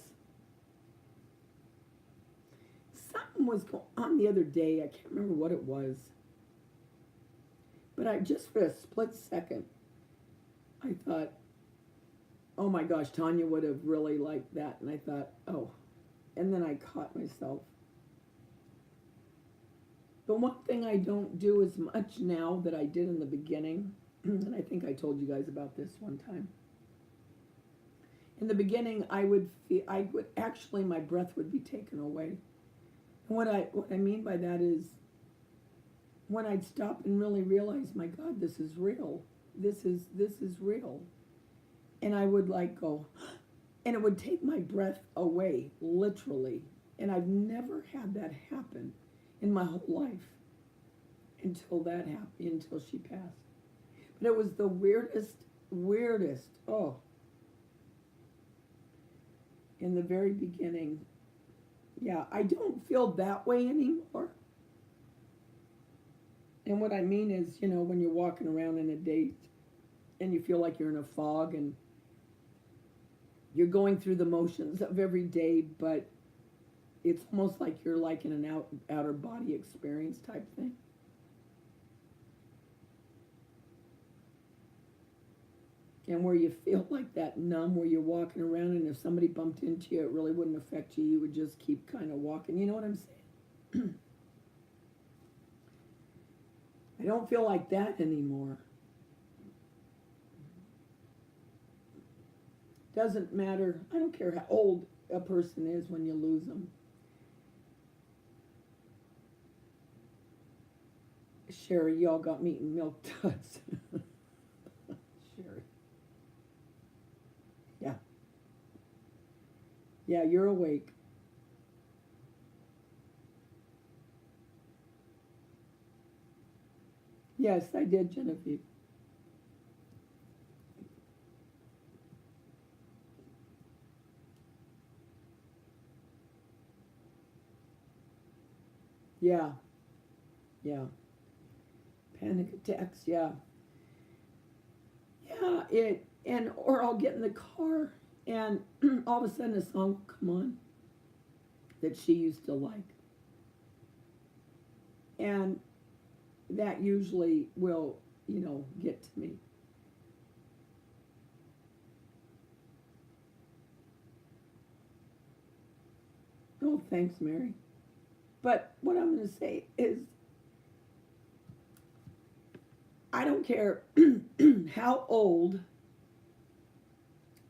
Something was going on the other day. I can't remember what it was. But I just for a split second, I thought, oh my gosh, Tanya would have really liked that. And I thought, oh. And then I caught myself. The one thing I don't do as much now that I did in the beginning, and I think I told you guys about this one time. In the beginning, I would actually, my breath would be taken away. And what I mean by that is when I'd stop and really realize, my God, this is real. This is real. And I would like go, and it would take my breath away, literally. And I've never had that happen in my whole life until that happened, until she passed. But it was the weirdest, oh. In the very beginning, yeah, I don't feel that way anymore. And what I mean is, when you're walking around in a date and you feel like you're in a fog and you're going through the motions of every day, but it's almost like you're like in an outer body experience type thing. And where you feel like that numb, where you're walking around, and if somebody bumped into you, it really wouldn't affect you. You would just keep kind of walking. You know what I'm saying? I don't feel like that anymore. Doesn't matter. I don't care how old a person is when you lose them. Sherry, y'all got me eating milk duds. Sherry. Yeah. Yeah, you're awake. Yes, I did, Genevieve. Yeah, yeah. Panic attacks, yeah. Yeah, or I'll get in the car and all of a sudden a song will come on that she used to like. And that usually will, get to me. Oh, thanks, Mary. But what I'm going to say is, I don't care how old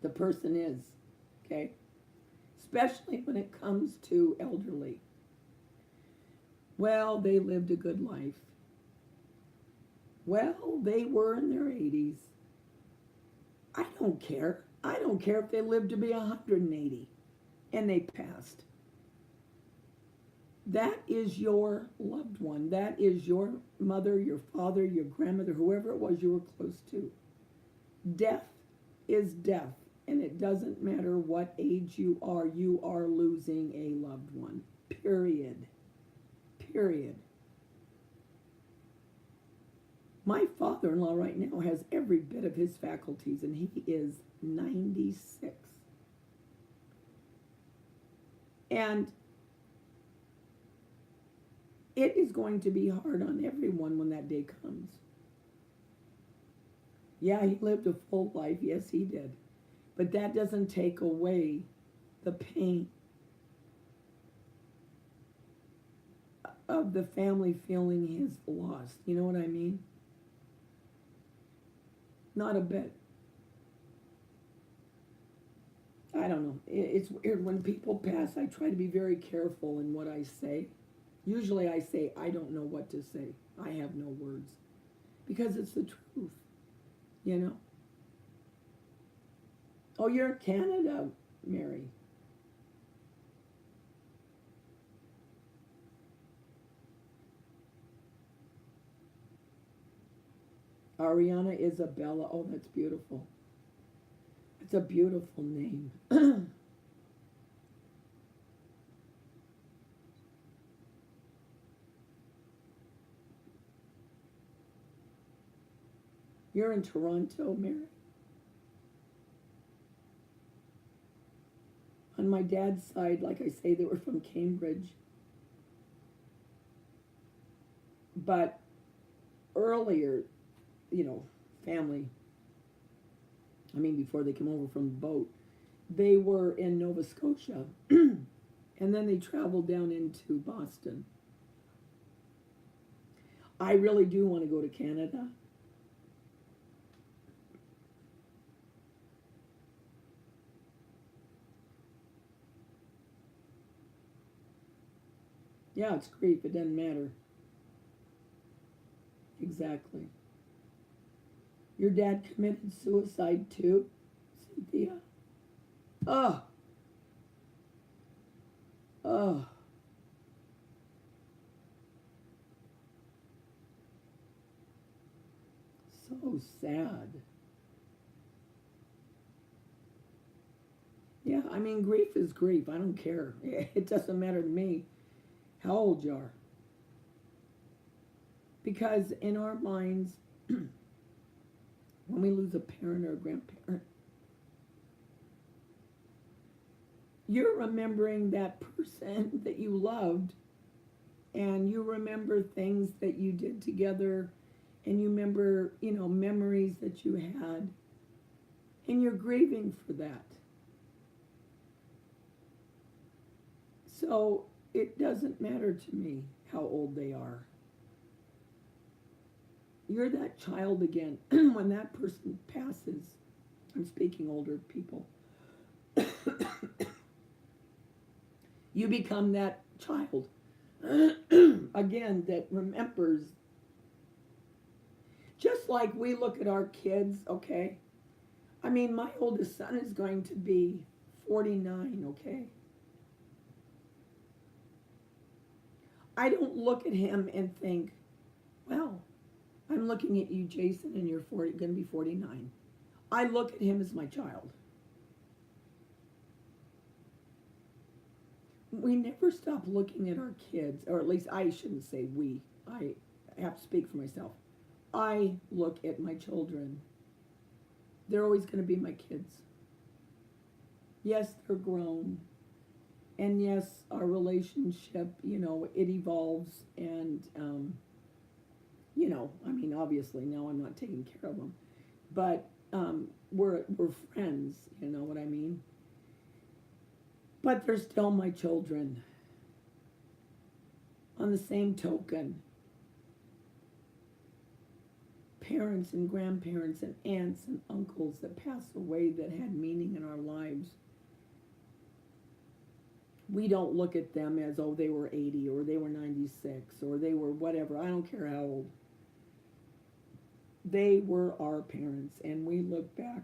the person is, okay? Especially when it comes to elderly. Well, they lived a good life. Well, they were in their 80s. I don't care. I don't care if they lived to be 180 and they passed. That is your loved one. That is your mother, your father, your grandmother, whoever it was you were close to. Death is death, and it doesn't matter what age you are losing a loved one. Period. Period. My father-in-law right now has every bit of his faculties, and he is 96. And it is going to be hard on everyone when that day comes. Yeah, he lived a full life. Yes, he did. But that doesn't take away the pain of the family feeling his loss. You know what I mean? Not a bit. I don't know. It's weird. When people pass, I try to be very careful in what I say. Usually I say, I don't know what to say. I have no words. Because it's the truth, you know? Oh, you're in Canada, Mary. Ariana Isabella. Oh, that's beautiful. It's a beautiful name. You're in Toronto, Mary? On my dad's side, like I say, they were from Cambridge. But earlier, you know, family, I mean, before they came over from the boat, they were in Nova Scotia. And then they traveled down into Boston. I really do want to go to Canada. Yeah, it's grief. It doesn't matter. Exactly. Your dad committed suicide too, Cynthia? Oh, oh. So sad. Yeah, I mean, grief is grief. I don't care. It doesn't matter to me how old you are. Because in our minds, when we lose a parent or a grandparent, you're remembering that person that you loved, and you remember things that you did together, and you remember, you know, memories that you had, and you're grieving for that. So it doesn't matter to me how old they are. You're that child again. When that person passes, I'm speaking older people, you become that child again that remembers. Just like we look at our kids, okay? I mean, my oldest son is going to be 49, okay? I don't look at him and think, well, I'm looking at you, Jason, and you're going to be 49. I look at him as my child. We never stop looking at our kids, or at least I shouldn't say we. I have to speak for myself. I look at my children. They're always going to be my kids. Yes, they're grown. And yes, our relationship, you know, it evolves. And, you know, I mean, obviously now I'm not taking care of them. But we're friends, you know what I mean? But they're still my children. On the same token, parents and grandparents and aunts and uncles that passed away that had meaning in our lives, we don't look at them as, oh, they were 80 or they were 96 or they were whatever. I don't care how old. They were our parents, and we look back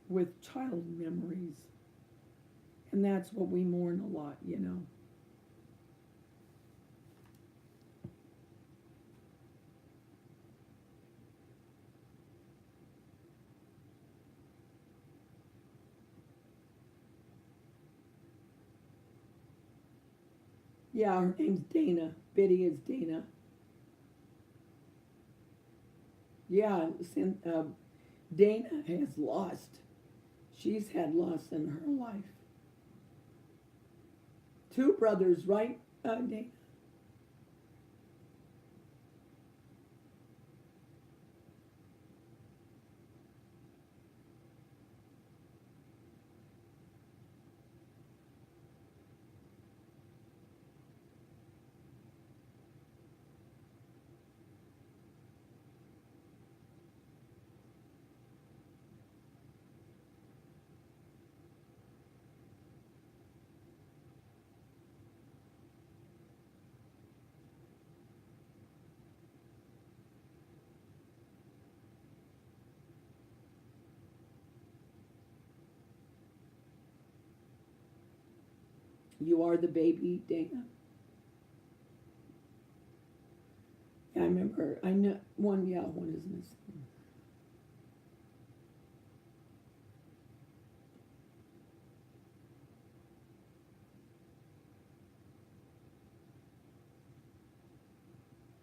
with child memories. And that's what we mourn a lot, you know. Yeah, her name's Dana. Biddy is Dana. Yeah, Dana has lost. She's had loss in her life. Two brothers, right, Dana? You are the baby, Dana. Yeah, I remember. I know one. Yeah, one is missing.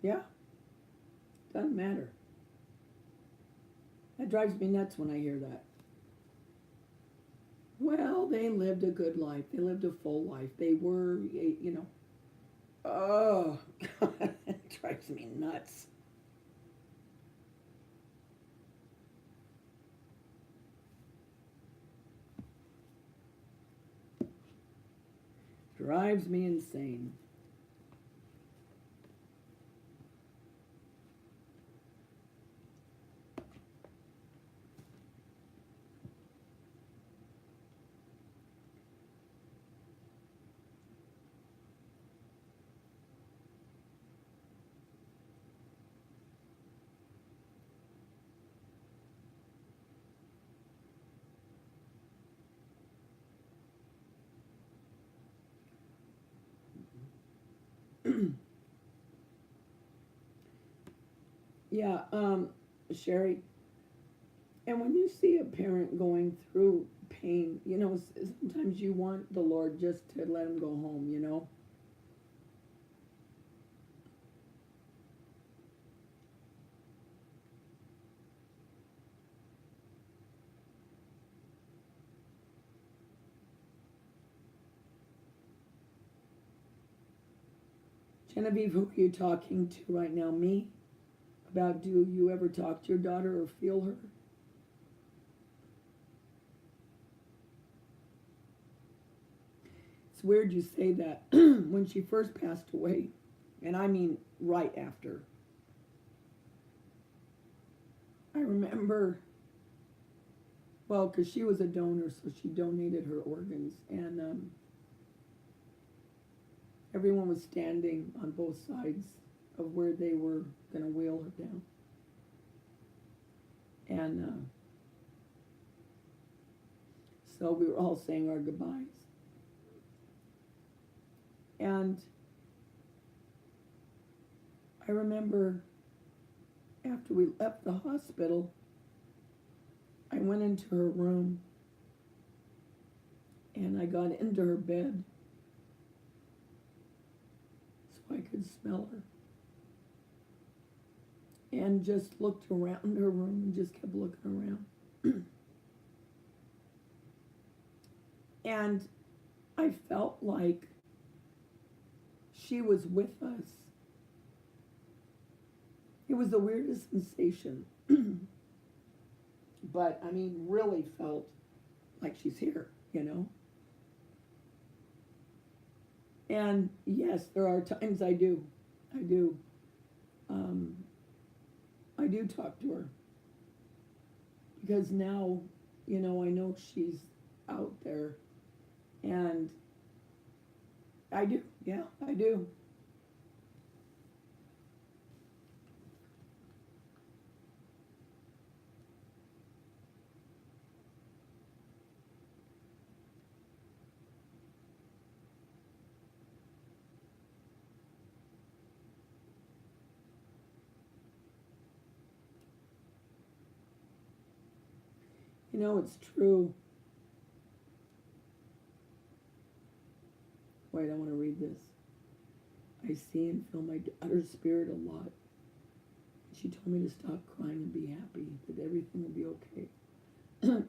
Yeah, doesn't matter. That drives me nuts when I hear that. Well, they lived a good life. They lived a full life. They were, oh, God, it drives me nuts. Drives me insane. Yeah, Sherry, and when you see a parent going through pain, sometimes you want the Lord just to let him go home. Genevieve, who are you talking to right now? Me? About do you ever talk to your daughter or feel her? It's weird you say that. When she first passed away, and I mean right after, I remember, well, because she was a donor, so she donated her organs, and everyone was standing on both sides of where they were going to wheel her down. And so we were all saying our goodbyes. And I remember after we left the hospital, I went into her room and I got into her bed so I could smell her. And just looked around her room and just kept looking around. And I felt like she was with us. It was the weirdest sensation. But I mean, really felt like she's here. And yes, there are times I do. I do. I do talk to her. Because now, I know she's out there. And I do. Yeah, I do. It's true. Wait, I want to read this. I see and feel my daughter's spirit a lot. She told me to stop crying and be happy, that everything will be okay.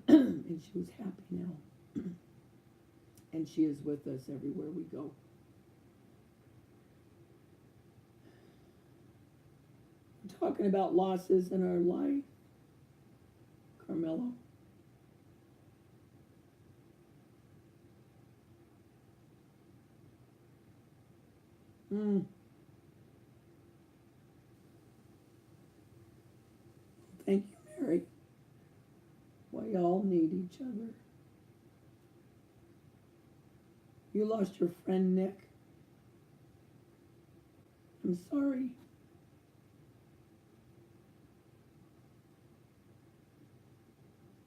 And she was happy now. And she is with us everywhere we go. We're talking about losses in our life. Carmelo. Thank you, Mary. We all need each other. You lost your friend, Nick. I'm sorry.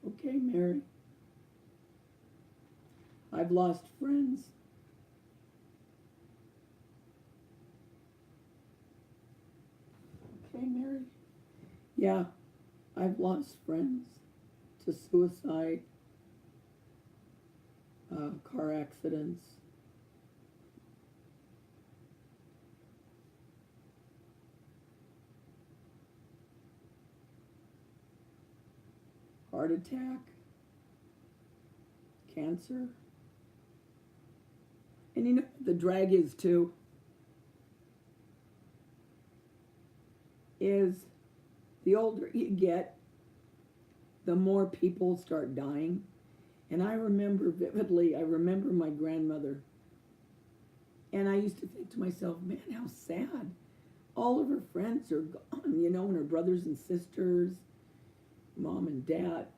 Okay, Mary. I've lost friends. Okay, Mary. Yeah, I've lost friends to suicide, car accidents. Heart attack, cancer. And you know what the drag is too? Is the older you get, the more people start dying. And I remember vividly, I remember my grandmother. And I used to think to myself, man, how sad. All of her friends are gone, you know, and her brothers and sisters, mom and dad.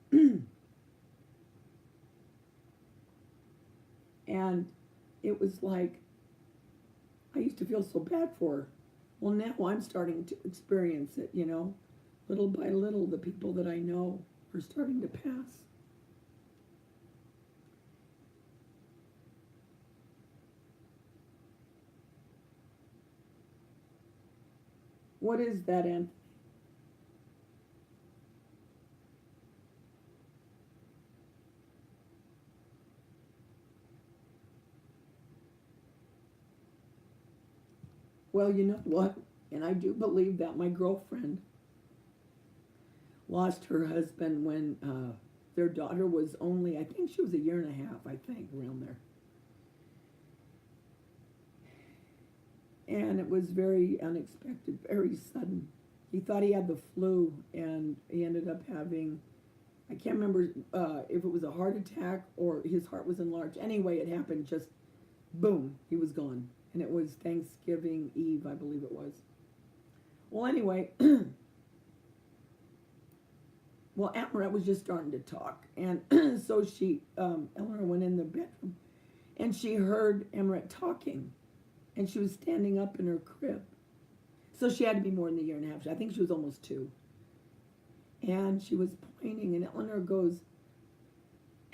And it was like, I used to feel so bad for her. Well, now I'm starting to experience it, you know. Little by little, the people that I know are starting to pass. What is that, Anthony? Well, you know what? And I do believe that my girlfriend lost her husband when their daughter was only, I think she was a year and a half, I think, around there. And it was very unexpected, very sudden. He thought he had the flu, and he ended up having, I can't remember if it was a heart attack or his heart was enlarged. Anyway, it happened just boom, he was gone. And it was Thanksgiving Eve, I believe it was. Well, anyway, well, Amaret was just starting to talk. And so Eleanor went in the bedroom, and she heard Amaret talking. And she was standing up in her crib. So she had to be more than a year and a half. I think she was almost 2. And she was pointing, and Eleanor goes,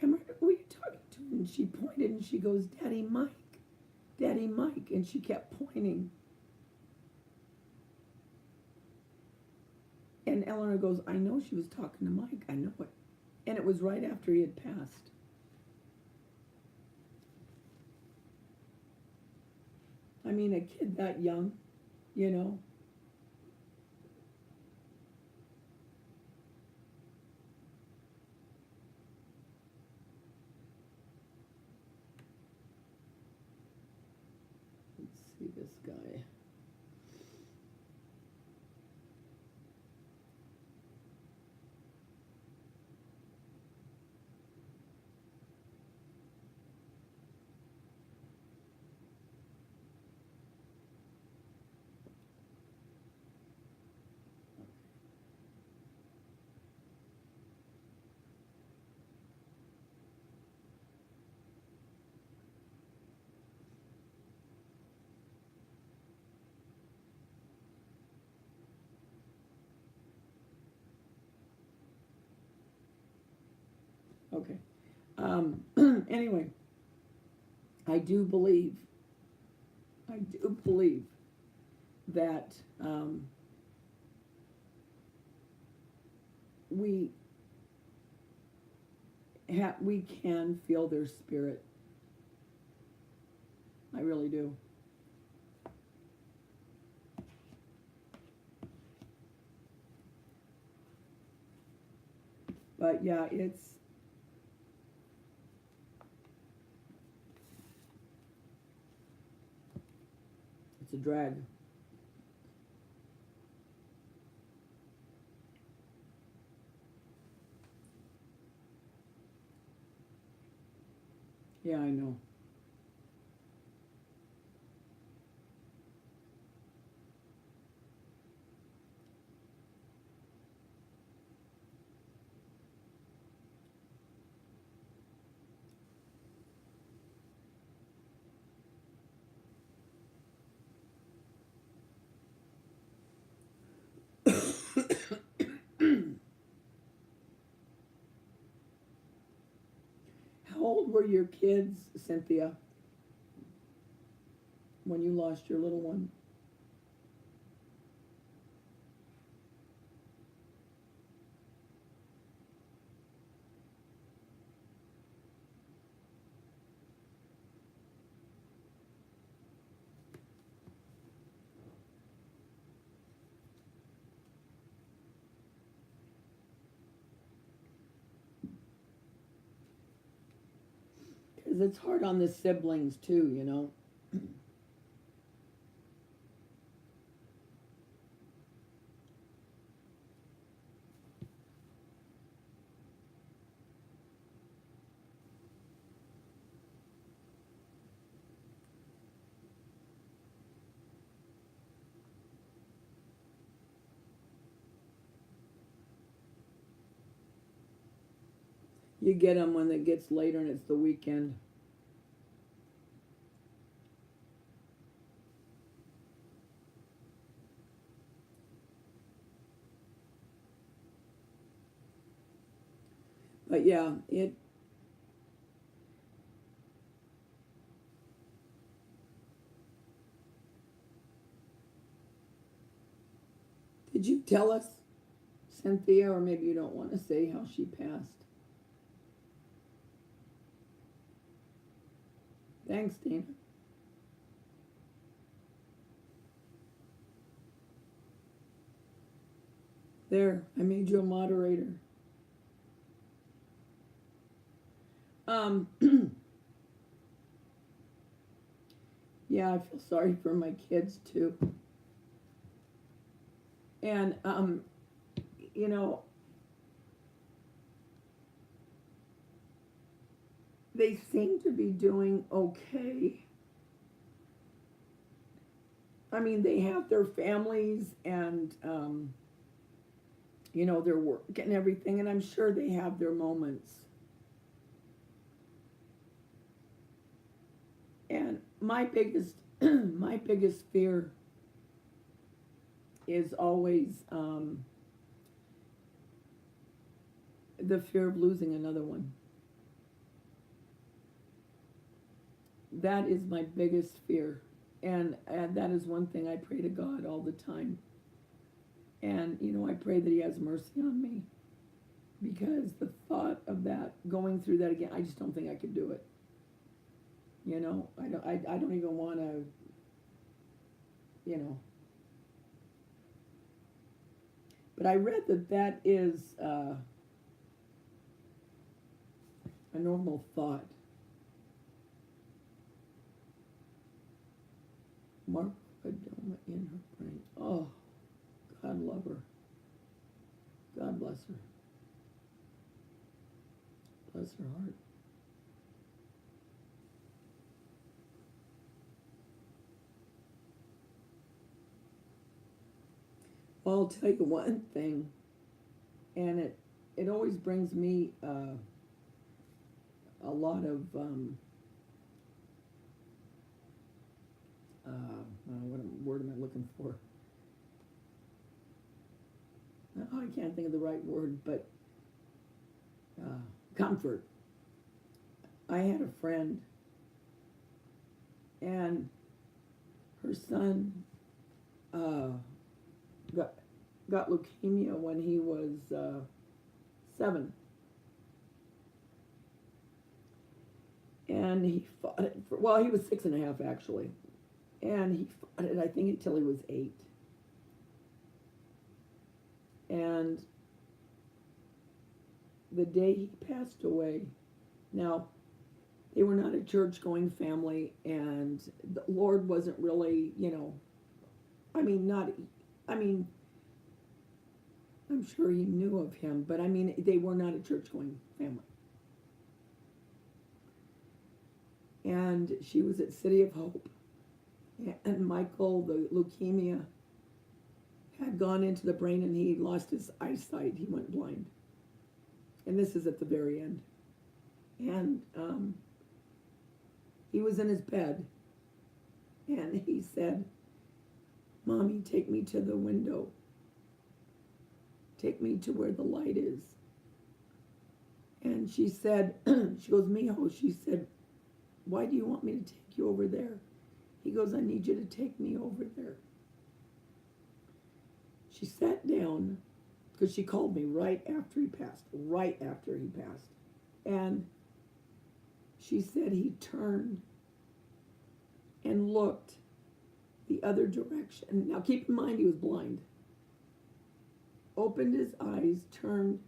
Amaret, who are you talking to? And she pointed, and she goes, Daddy Mike. Daddy Mike. And she kept pointing. And Eleanor goes, I know she was talking to Mike. I know it. And it was right after he had passed. I mean, a kid that young, you know. Let's see this guy. Okay. Anyway, I do believe that we can feel their spirit. I really do. But yeah, it's a drag. Yeah, I know. How old were your kids, Cynthia, when you lost your little one? Because it's hard on the siblings too, you know. You get them when it gets later and it's the weekend. But yeah, it. Did you tell us, Cynthia, or maybe you don't want to say how she passed? Thanks, Dana. There, I made you a moderator. Um, yeah, I feel sorry for my kids too. And, you know, they seem to be doing okay. I mean, they have their families and, you know, their work and everything, and I'm sure they have their moments. And my biggest, my biggest fear is always the fear of losing another one. That is my biggest fear. And that is one thing I pray to God all the time. And, you know, I pray that He has mercy on me. Because the thought of that, going through that again, I just don't think I could do it. You know, I don't even want to, you know. But I read that is a normal thought. Mark Adoma in her brain. Oh, God love her. God bless her. Bless her heart. Well, I'll tell you one thing, and it always brings me a lot of what word am I looking for? Oh, I can't think of the right word, but comfort. I had a friend, and her son got leukemia when he was 7, and he fought it for, well, he was 6.5 actually, and he fought it I think until he was 8, and the day he passed away, now, they were not a church-going family, and the Lord wasn't really, I mean, not, I mean, I'm sure he knew of him, but I mean, they were not a church-going family. And she was at City of Hope, and Michael, the leukemia, had gone into the brain, and he lost his eyesight. He went blind. And this is at the very end. And he was in his bed, and he said, "Mommy, take me to the window. Take me to where the light is." And she said, she goes, "Mijo," she said, "why do you want me to take you over there?" He goes, "I need you to take me over there." She sat down, because she called me right after he passed. And she said he turned and looked the other direction. Now keep in mind he was blind. Opened his eyes, turned,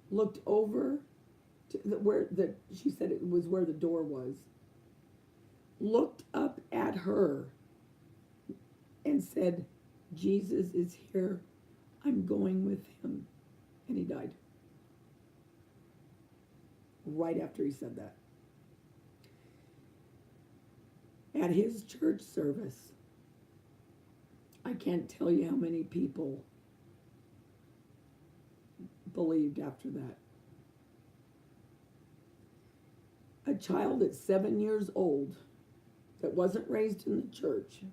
looked over to she said it was where the door was. Looked up at her and said, "Jesus is here. I'm going with him." And he died. Right after he said that. At his church service, I can't tell you how many people believed after that. A child at 7 years old that wasn't raised in the church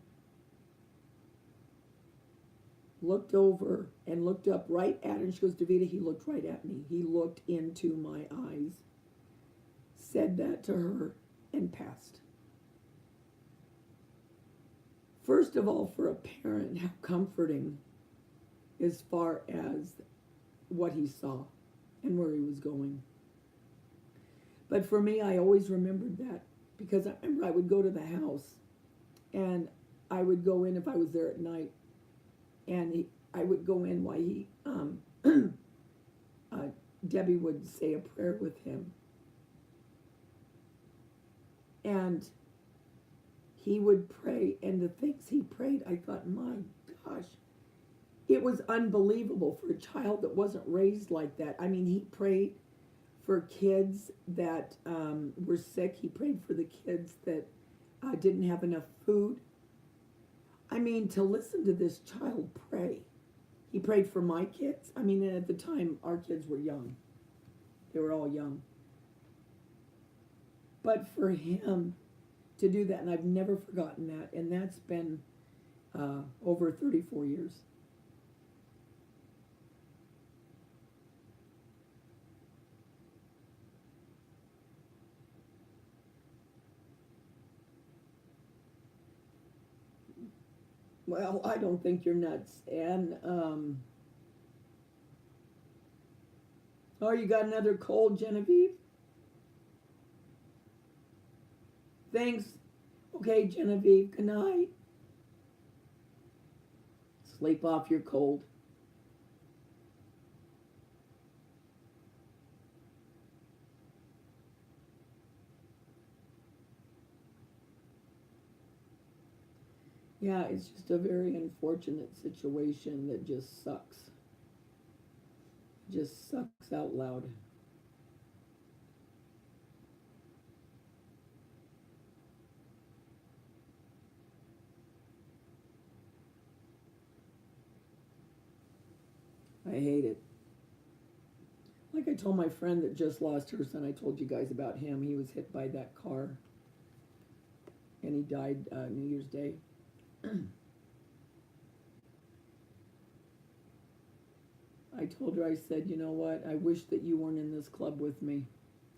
looked over and looked up right at her, and she goes, "Davida, he looked right at me. He looked into my eyes," said that to her, and passed. First of all, for a parent, how comforting as far as what he saw and where he was going. But for me, I always remembered that, because I remember I would go to the house, and I would go in if I was there at night, and I would go in while Debbie would say a prayer with him. And he would pray, and the things he prayed, I thought, my gosh, it was unbelievable for a child that wasn't raised like that. I mean, he prayed for kids that were sick. He prayed for the kids that didn't have enough food. I mean, to listen to this child pray. He prayed for my kids. I mean, at the time, our kids were young. They were all young. But for him to do that, and I've never forgotten that, and that's been over 34 years. Well, I don't think you're nuts. And, oh, you got another cold, Genevieve? Thanks. Okay, Genevieve, good night. Sleep off your cold. Yeah, it's just a very unfortunate situation that just sucks. Just sucks out loud. I hate it. Like I told my friend that just lost her son, I told you guys about him. He was hit by that car, and he died New Year's Day. I told her, I said, "You know what? I wish that you weren't in this club with me."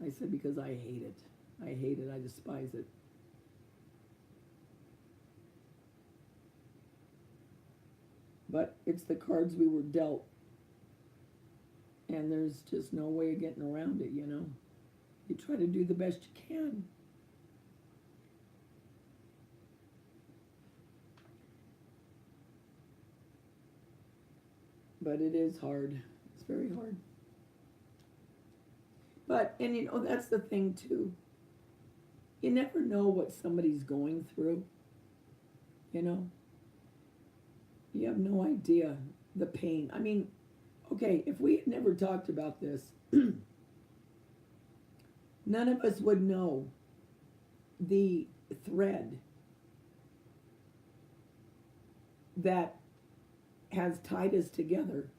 I said, because I hate it. I hate it. I despise it. But it's the cards we were dealt. And there's just no way of getting around it, you know. You try to do the best you can. But it is hard. It's very hard. But, and you know, that's the thing too. You never know what somebody's going through, you know. You have no idea the pain. I mean, okay, if we had never talked about this, none of us would know the thread that has tied us together.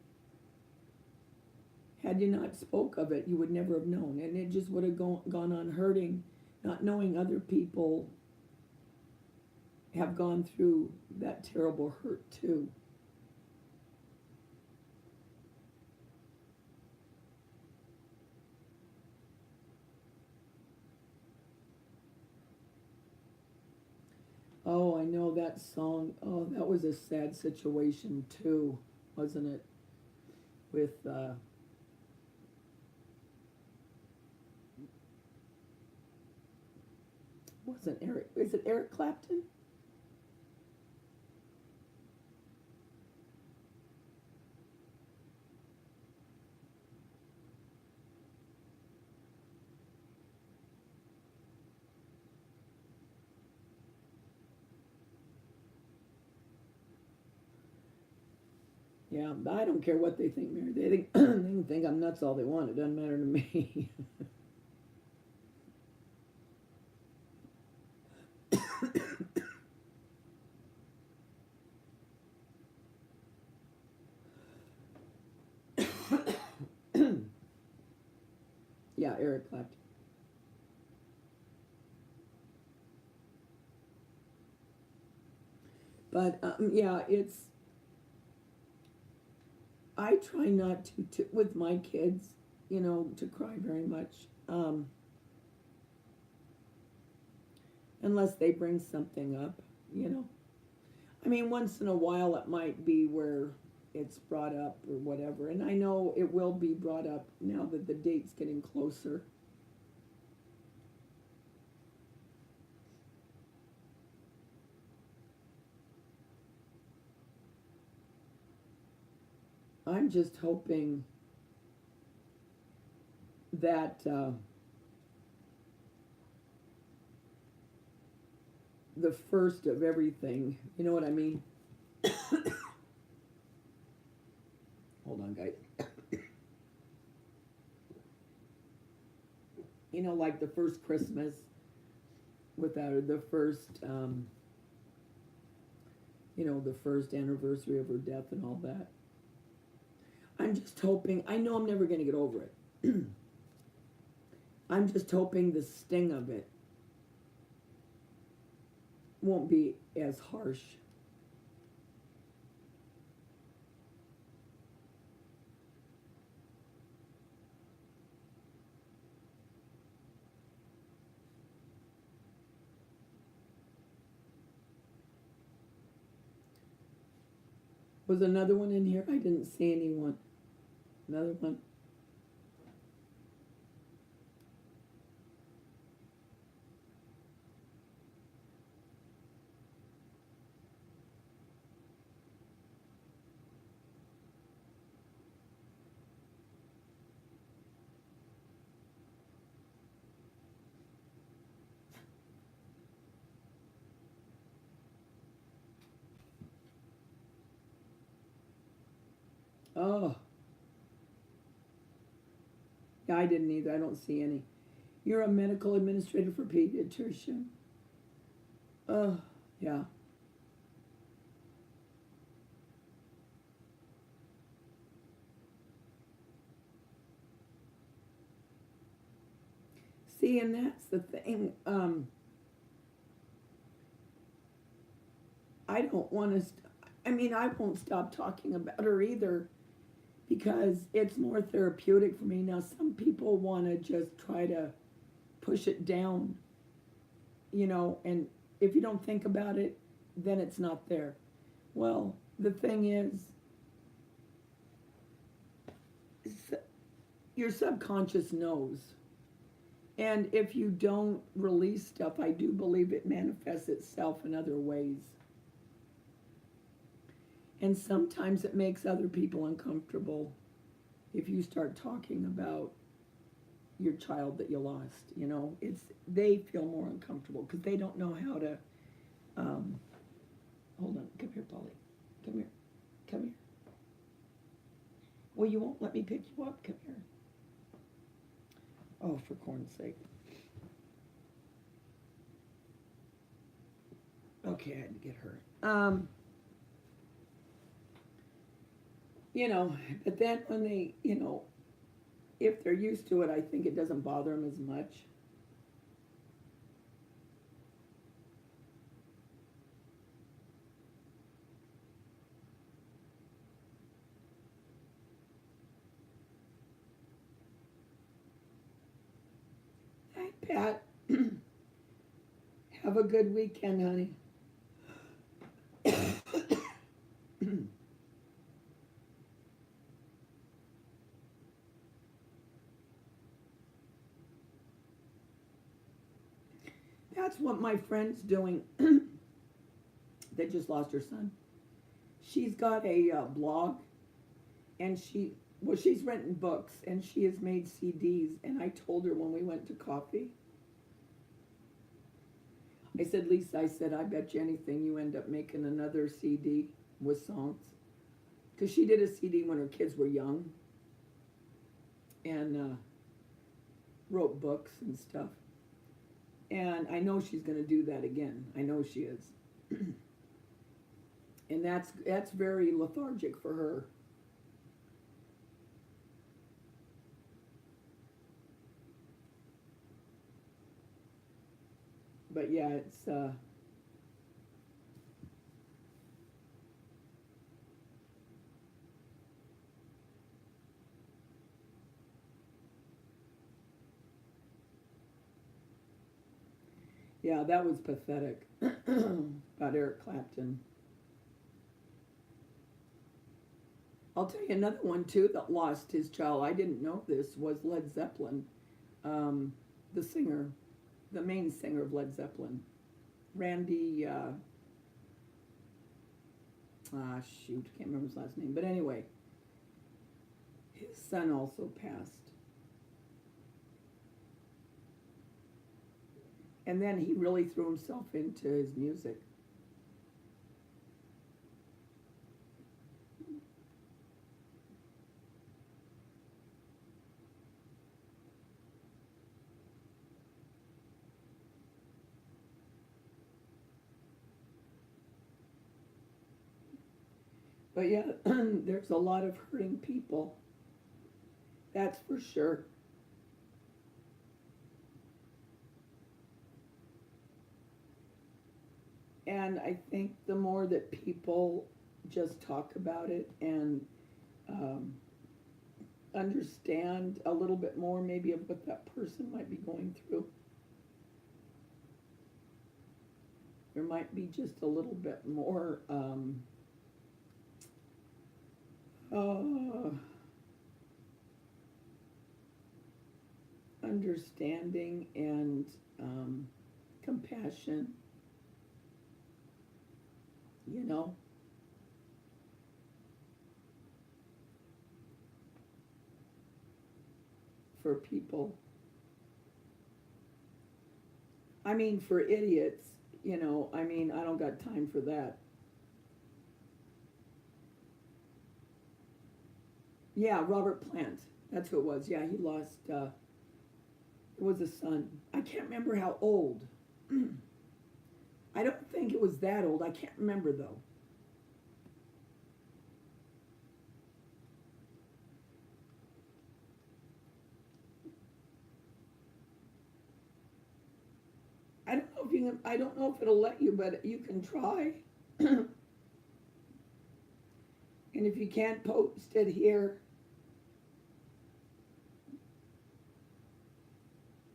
Had you not spoke of it, you would never have known. And it just would have gone on hurting, not knowing other people have gone through that terrible hurt too. Oh, I know that song. Oh, that was a sad situation too, wasn't it? With wasn't Eric? Is it Eric Clapton? Yeah, I don't care what they think, Mary. They think they can think I'm nuts all they want. It doesn't matter to me. Yeah, Eric Clapton. But yeah, it's. I try not to with my kids, you know, to cry very much, unless they bring something up, you know. I mean, once in a while it might be where it's brought up or whatever, and I know it will be brought up now that the date's getting closer. I'm just hoping that the first of everything, you know what I mean? Hold on, guys. You know, like the first Christmas without her, the first, you know, the first anniversary of her death and all that. I'm just hoping, I know I'm never going to get over it. I'm just hoping the sting of it won't be as harsh. Was another one in here? I didn't see anyone. Another one. Oh, yeah, I didn't either. I don't see any. You're a medical administrator for pediatrician. Oh, yeah. See, and that's the thing. I don't want to. I mean, I won't stop talking about her either because it's more therapeutic for me. Now, some people want to just try to push it down, you know, and if you don't think about it, then it's not there. Well, the thing is, your subconscious knows. And if you don't release stuff, I do believe it manifests itself in other ways. And sometimes it makes other people uncomfortable if you start talking about your child that you lost. You know, they feel more uncomfortable because they don't know how to. Um, Hold on, come here, Polly. Come here, come here. Well, you won't let me pick you up. Come here. Oh, for corn's sake. Okay, I had to get her. You know, but then when they, you know, if they're used to it, I think it doesn't bother them as much. Hi, Pat. Have a good weekend, honey. That's what my friend's doing. They just lost her son. She's got a blog, and she's written books, and she has made CDs. And I told her when we went to coffee, I said, Lisa, I said, I bet you anything you end up making another CD with songs. Because she did a CD when her kids were young, and wrote books and stuff. And I know she's going to do that again. I know she is. And that's very lethargic for her. But yeah, it's yeah, that was pathetic about Eric Clapton. I'll tell you another one too that lost his child. I didn't know this was Led Zeppelin, the singer, the main singer of Led Zeppelin, Randy. Shoot, can't remember his last name. But anyway, his son also passed. And then he really threw himself into his music. But yeah, there's a lot of hurting people. That's for sure. And I think the more that people just talk about it and um, understand a little bit more maybe of what that person might be going through, there might be just a little bit more understanding and compassion, you know. For people. I mean, for idiots, you know, I mean, I don't got time for that. Yeah, Robert Plant. That's who it was. Yeah, he lost, it was a son. I can't remember how old. I don't think it was that old. I can't remember, though. I don't know if you can, I don't know if it'll let you, but you can try. And if you can't post it here,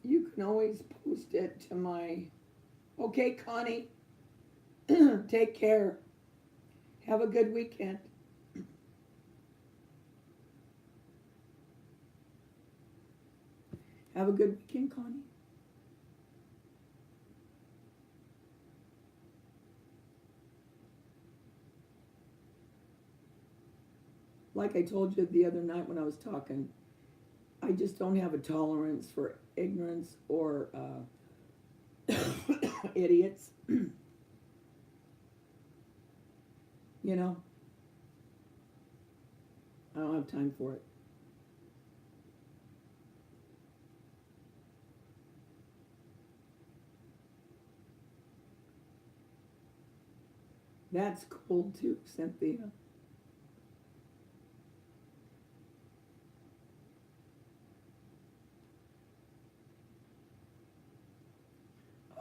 you can always post it to my, okay, Connie, take care. Have a good weekend. Have a good weekend, Connie. Like I told you the other night when I was talking, I just don't have a tolerance for ignorance or idiots. You know, I don't have time for it. That's cool too, Cynthia.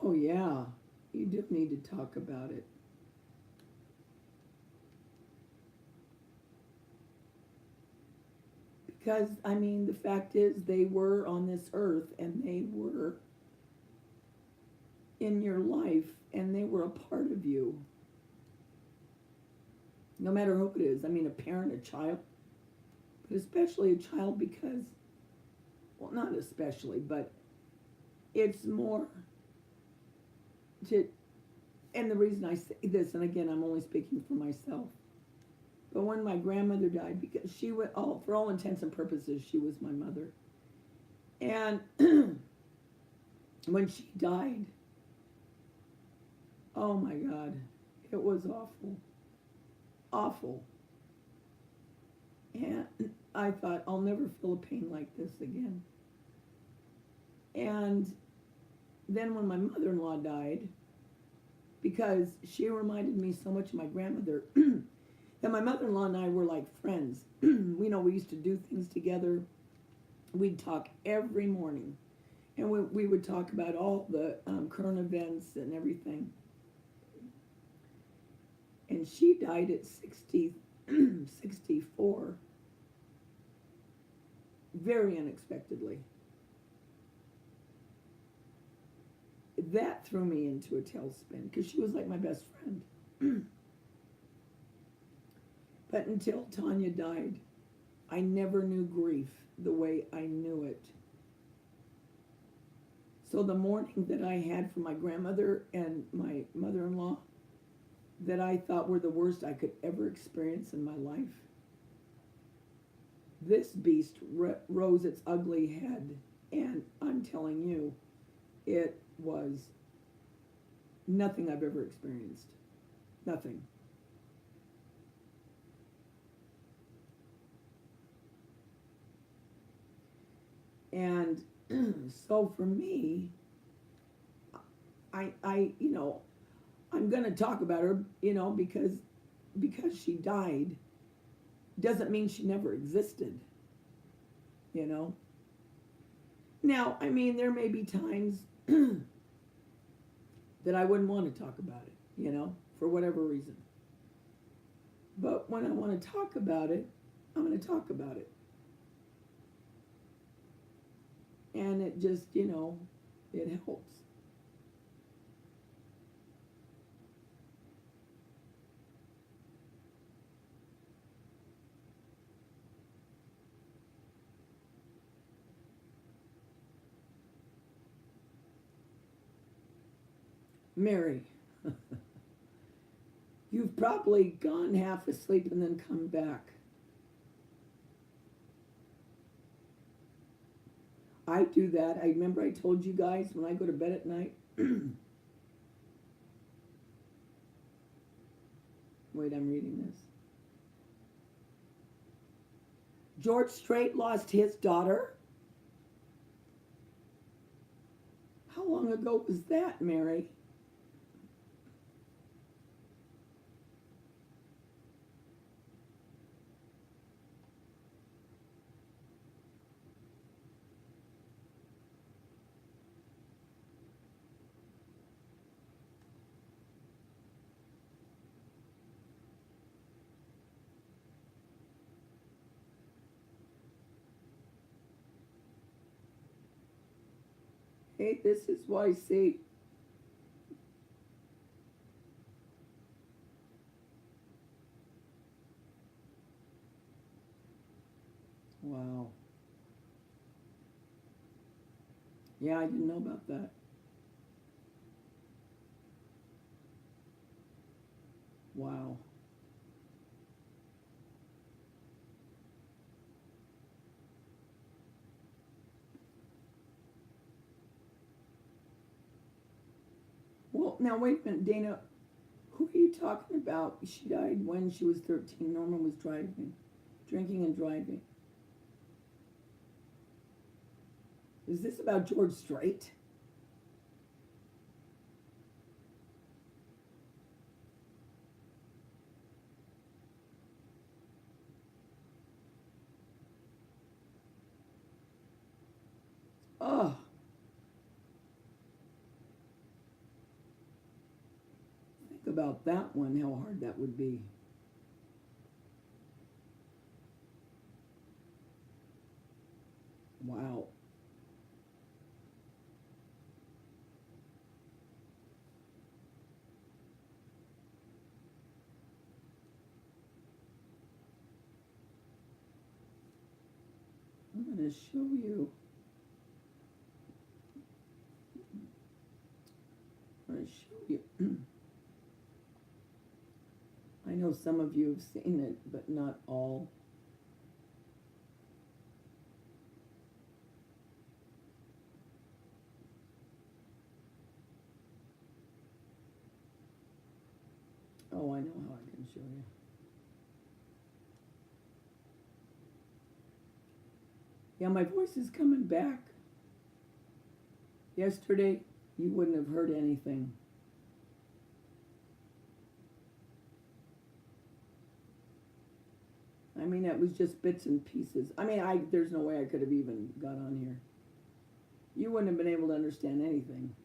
Oh yeah, you do need to talk about it. Because, I mean, the fact is, they were on this earth and they were in your life and they were a part of you. No matter who it is. I mean, a parent, a child, but especially a child because, well, not especially, but it's more to, and the reason I say this, and again, I'm only speaking for myself, but when my grandmother died, because she was, for all intents and purposes, she was my mother. And when she died, oh my God, it was awful. Awful. And I thought, I'll never feel a pain like this again. And then when my mother-in-law died, because she reminded me so much of my grandmother, that my mother-in-law and I were like friends. We used to do things together. We'd talk every morning. And we would talk about all the current events and everything. And she died at 64, very unexpectedly. That threw me into a tailspin because she was like my best friend. But until Tanya died, I never knew grief the way I knew it. So the mourning that I had for my grandmother and my mother-in-law, that I thought were the worst I could ever experience in my life, this beast rose its ugly head, and I'm telling you, it was nothing I've ever experienced. Nothing. And so for me, I'm going to talk about her, because she died doesn't mean she never existed, Now, I mean, there may be times that I wouldn't want to talk about it, for whatever reason. But when I want to talk about it, I'm going to talk about it. And it just, it helps. Mary, you've probably gone half asleep and then come back. I do that. I remember I told you guys when I go to bed at night. Wait, I'm reading this. George Strait lost his daughter. How long ago was that, Mary? Hey, this is YC. Wow. Yeah, I didn't know about that. Wow. Well, now wait a minute, Dana. Who are you talking about? She died when she was 13. Norma was driving, drinking and driving. Is this about George Strait? Oh, think about that one, how hard that would be. Wow. I'm going to show you. I'm going to show you. I know some of you have seen it, but not all. Oh, I know how I can show you. Yeah, my voice is coming back. Yesterday, you wouldn't have heard anything. I mean, it was just bits and pieces. I mean, there's no way I could have even got on here. You wouldn't have been able to understand anything.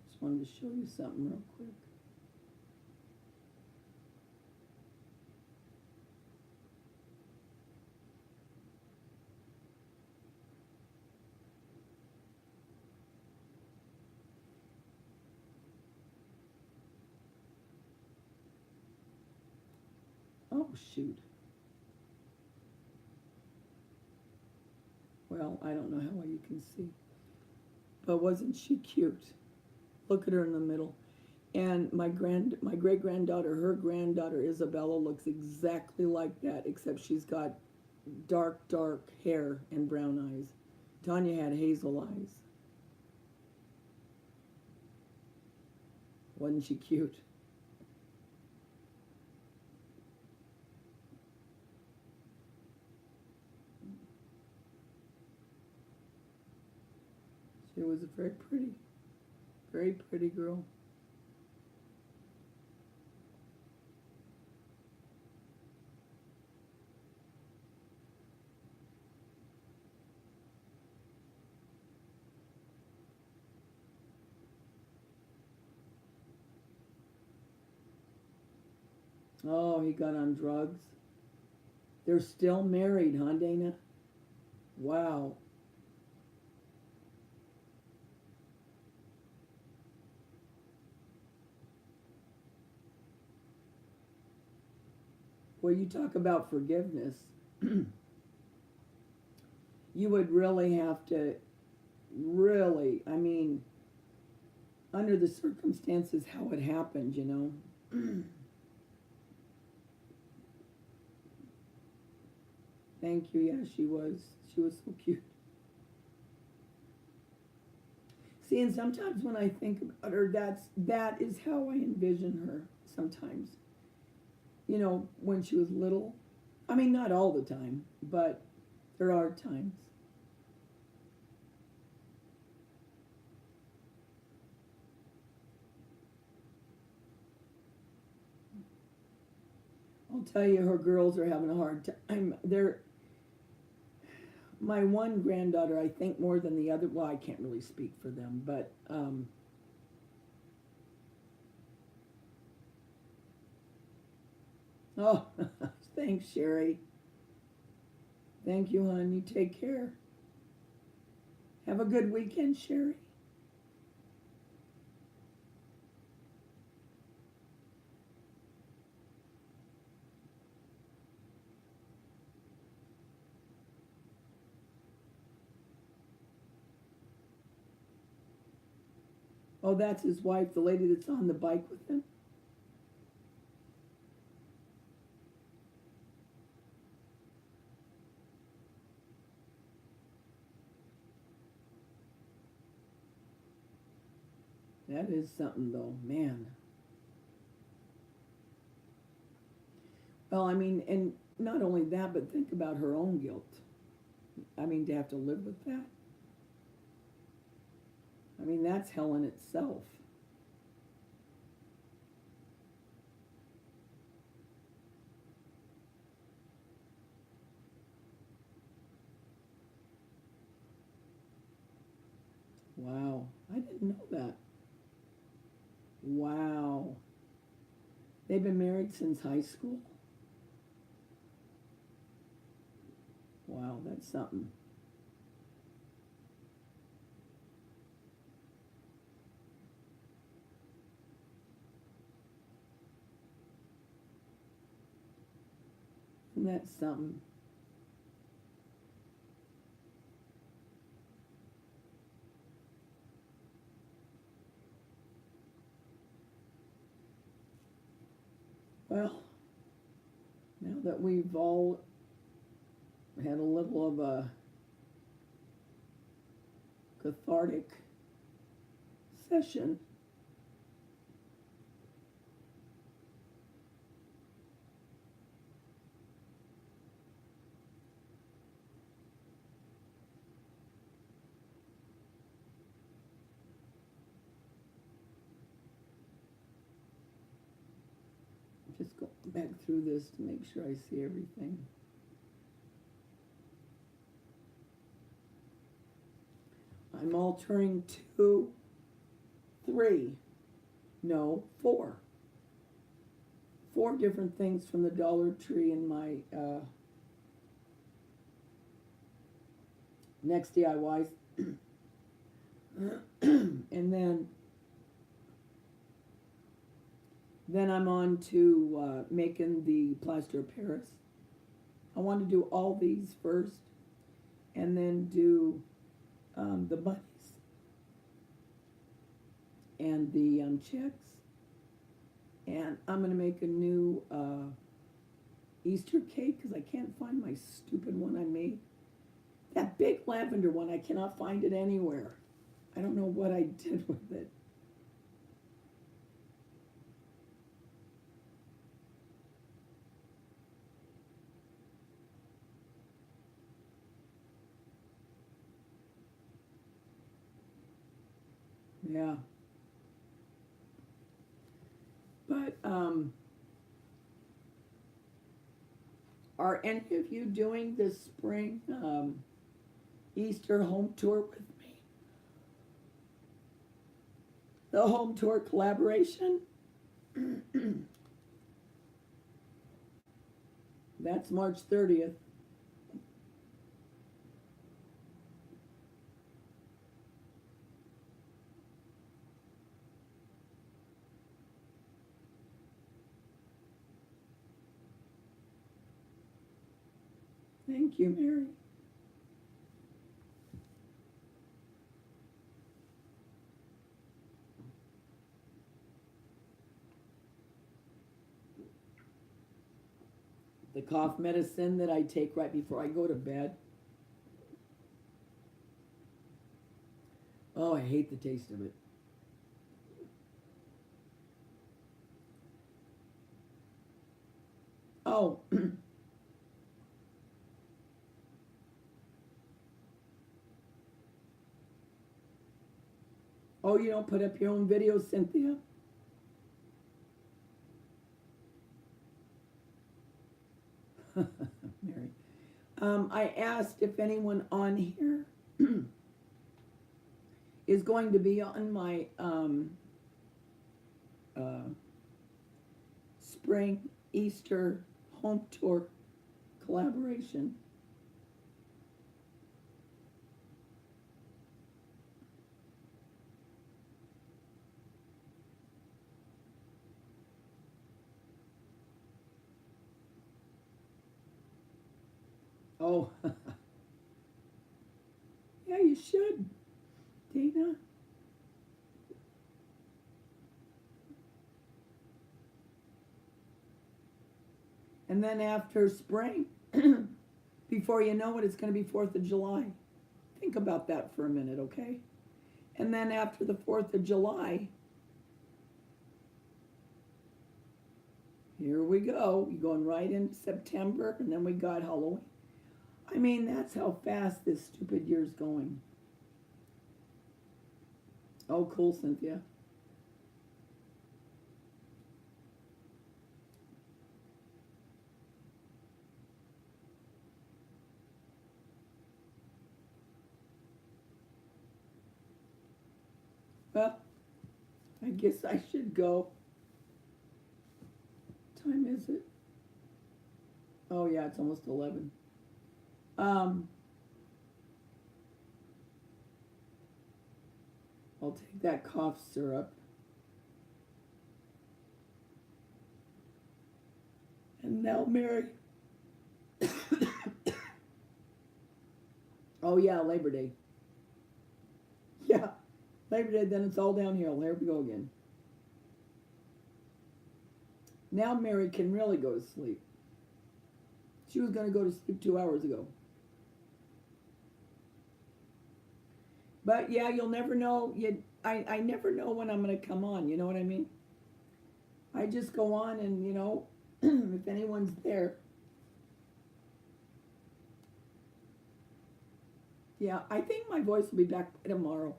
Just wanted to show you something real quick. Oh, shoot. Well, I don't know how well you can see. But wasn't she cute? Look at her in the middle. And my great-granddaughter, her granddaughter Isabella, looks exactly like that, except she's got dark hair and brown eyes. Tanya had hazel eyes. Wasn't she cute? She was a very pretty girl. Oh, he got on drugs. They're still married, huh, Dana? Wow. Well, you talk about forgiveness. You would really have to, I mean, under the circumstances, how it happened, you know. Thank you. Yeah, she was so cute. See, and sometimes when I think about her, that is how I envision her sometimes. You know, when she was little. I mean, not all the time, but there are times. I'll tell you, her girls are having a hard time. My one granddaughter, I think more than the other. Well, I can't really speak for them, but oh, thanks, Sherry. Thank you, hon. You take care. Have a good weekend, Sherry. Oh, that's his wife, the lady that's on the bike with him. That is something, though, man. Well, I mean, and not only that, but think about her own guilt. I mean, to have to live with that. I mean, that's hell in itself. Wow, I didn't know that. Wow. They've been married since high school? Wow, that's something. And that's something. Well, now that we've all had a little of a cathartic session, just go back through this to make sure I see everything. I'm altering 2, 3, no, 4. 4 different things from the Dollar Tree in my next DIYs. And then I'm on to making the plaster of Paris. I want to do all these first and then do the bunnies and the chicks. And I'm going to make a new Easter cake because I can't find my stupid one I made. That big lavender one, I cannot find it anywhere. I don't know what I did with it. Yeah. But are any of you doing this spring Easter home tour with me? The home tour collaboration? That's March 30th. Thank you, Mary. The cough medicine that I take right before I go to bed. Oh, I hate the taste of it. Oh, oh, you don't put up your own videos, Cynthia? Mary. I asked if anyone on here is going to be on my spring Easter home tour collaboration. Oh, yeah, you should, Dana. And then after spring, before you know it, it's going to be 4th of July. Think about that for a minute, okay? And then after the 4th of July, Here we go. You're going right into September, and then we got Halloween. I mean, that's how fast this stupid year's going. Oh, cool, Cynthia. Well, I guess I should go. What time is it? Oh, yeah, it's almost 11. I'll take that cough syrup. And now, Mary. Oh, yeah, Labor Day. Yeah, Labor Day, then it's all downhill. There we go again. Now Mary can really go to sleep. She was going to go to sleep 2 hours ago. But yeah, you'll never know. I never know when I'm going to come on. You know what I mean? I just go on and, you know, if anyone's there. Yeah, I think my voice will be back by tomorrow.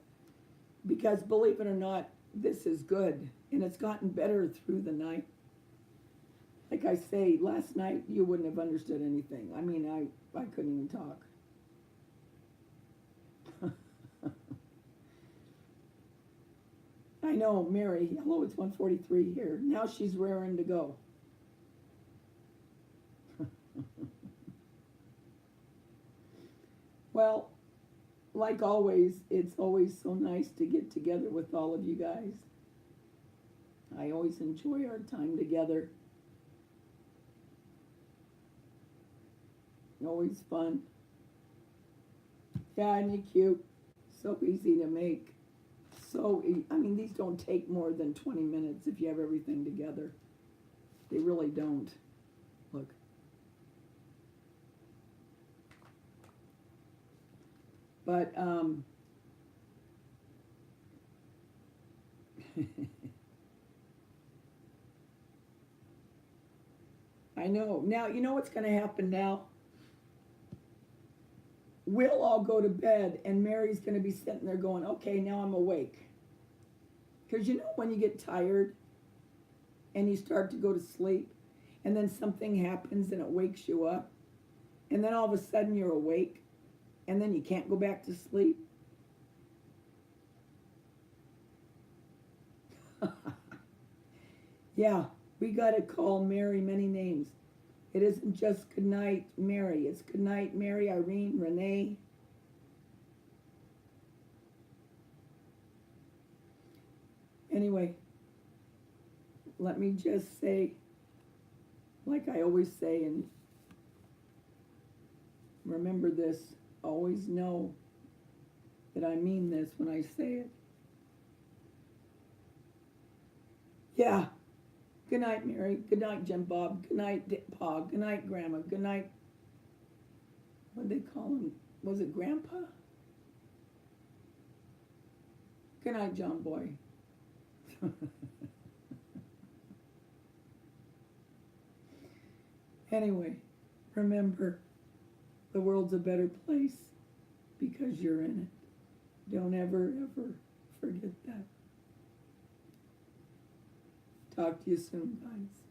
Because believe it or not, this is good. And it's gotten better through the night. Like I say, last night you wouldn't have understood anything. I mean, I couldn't even talk. I know, Mary. Hello, it's 1:43 here. Now she's raring to go. Well, like always, it's always so nice to get together with all of you guys. I always enjoy our time together. Always fun. Yeah, and you're cute. So easy to make. I mean, these don't take more than 20 minutes if you have everything together. They really don't. Look. But, I know. Now, you know what's going to happen now? We'll all go to bed, and Mary's going to be sitting there going, okay, now I'm awake. Because you know when you get tired and you start to go to sleep, and then something happens and it wakes you up, and then all of a sudden you're awake, and then you can't go back to sleep? Yeah, we got to call Mary many names. It isn't just good night, Mary. It's good night, Mary, Irene, Renee. Anyway, let me just say, like I always say, and remember this, always know that I mean this when I say it. Yeah. Good night, Mary. Good night, Jim Bob. Good night, Pa. Good night, Grandma. Good night. What did they call him? Was it Grandpa? Good night, John Boy. Anyway, remember, the world's a better place because you're in it. Don't ever, ever forget that. Talk to you soon, guys.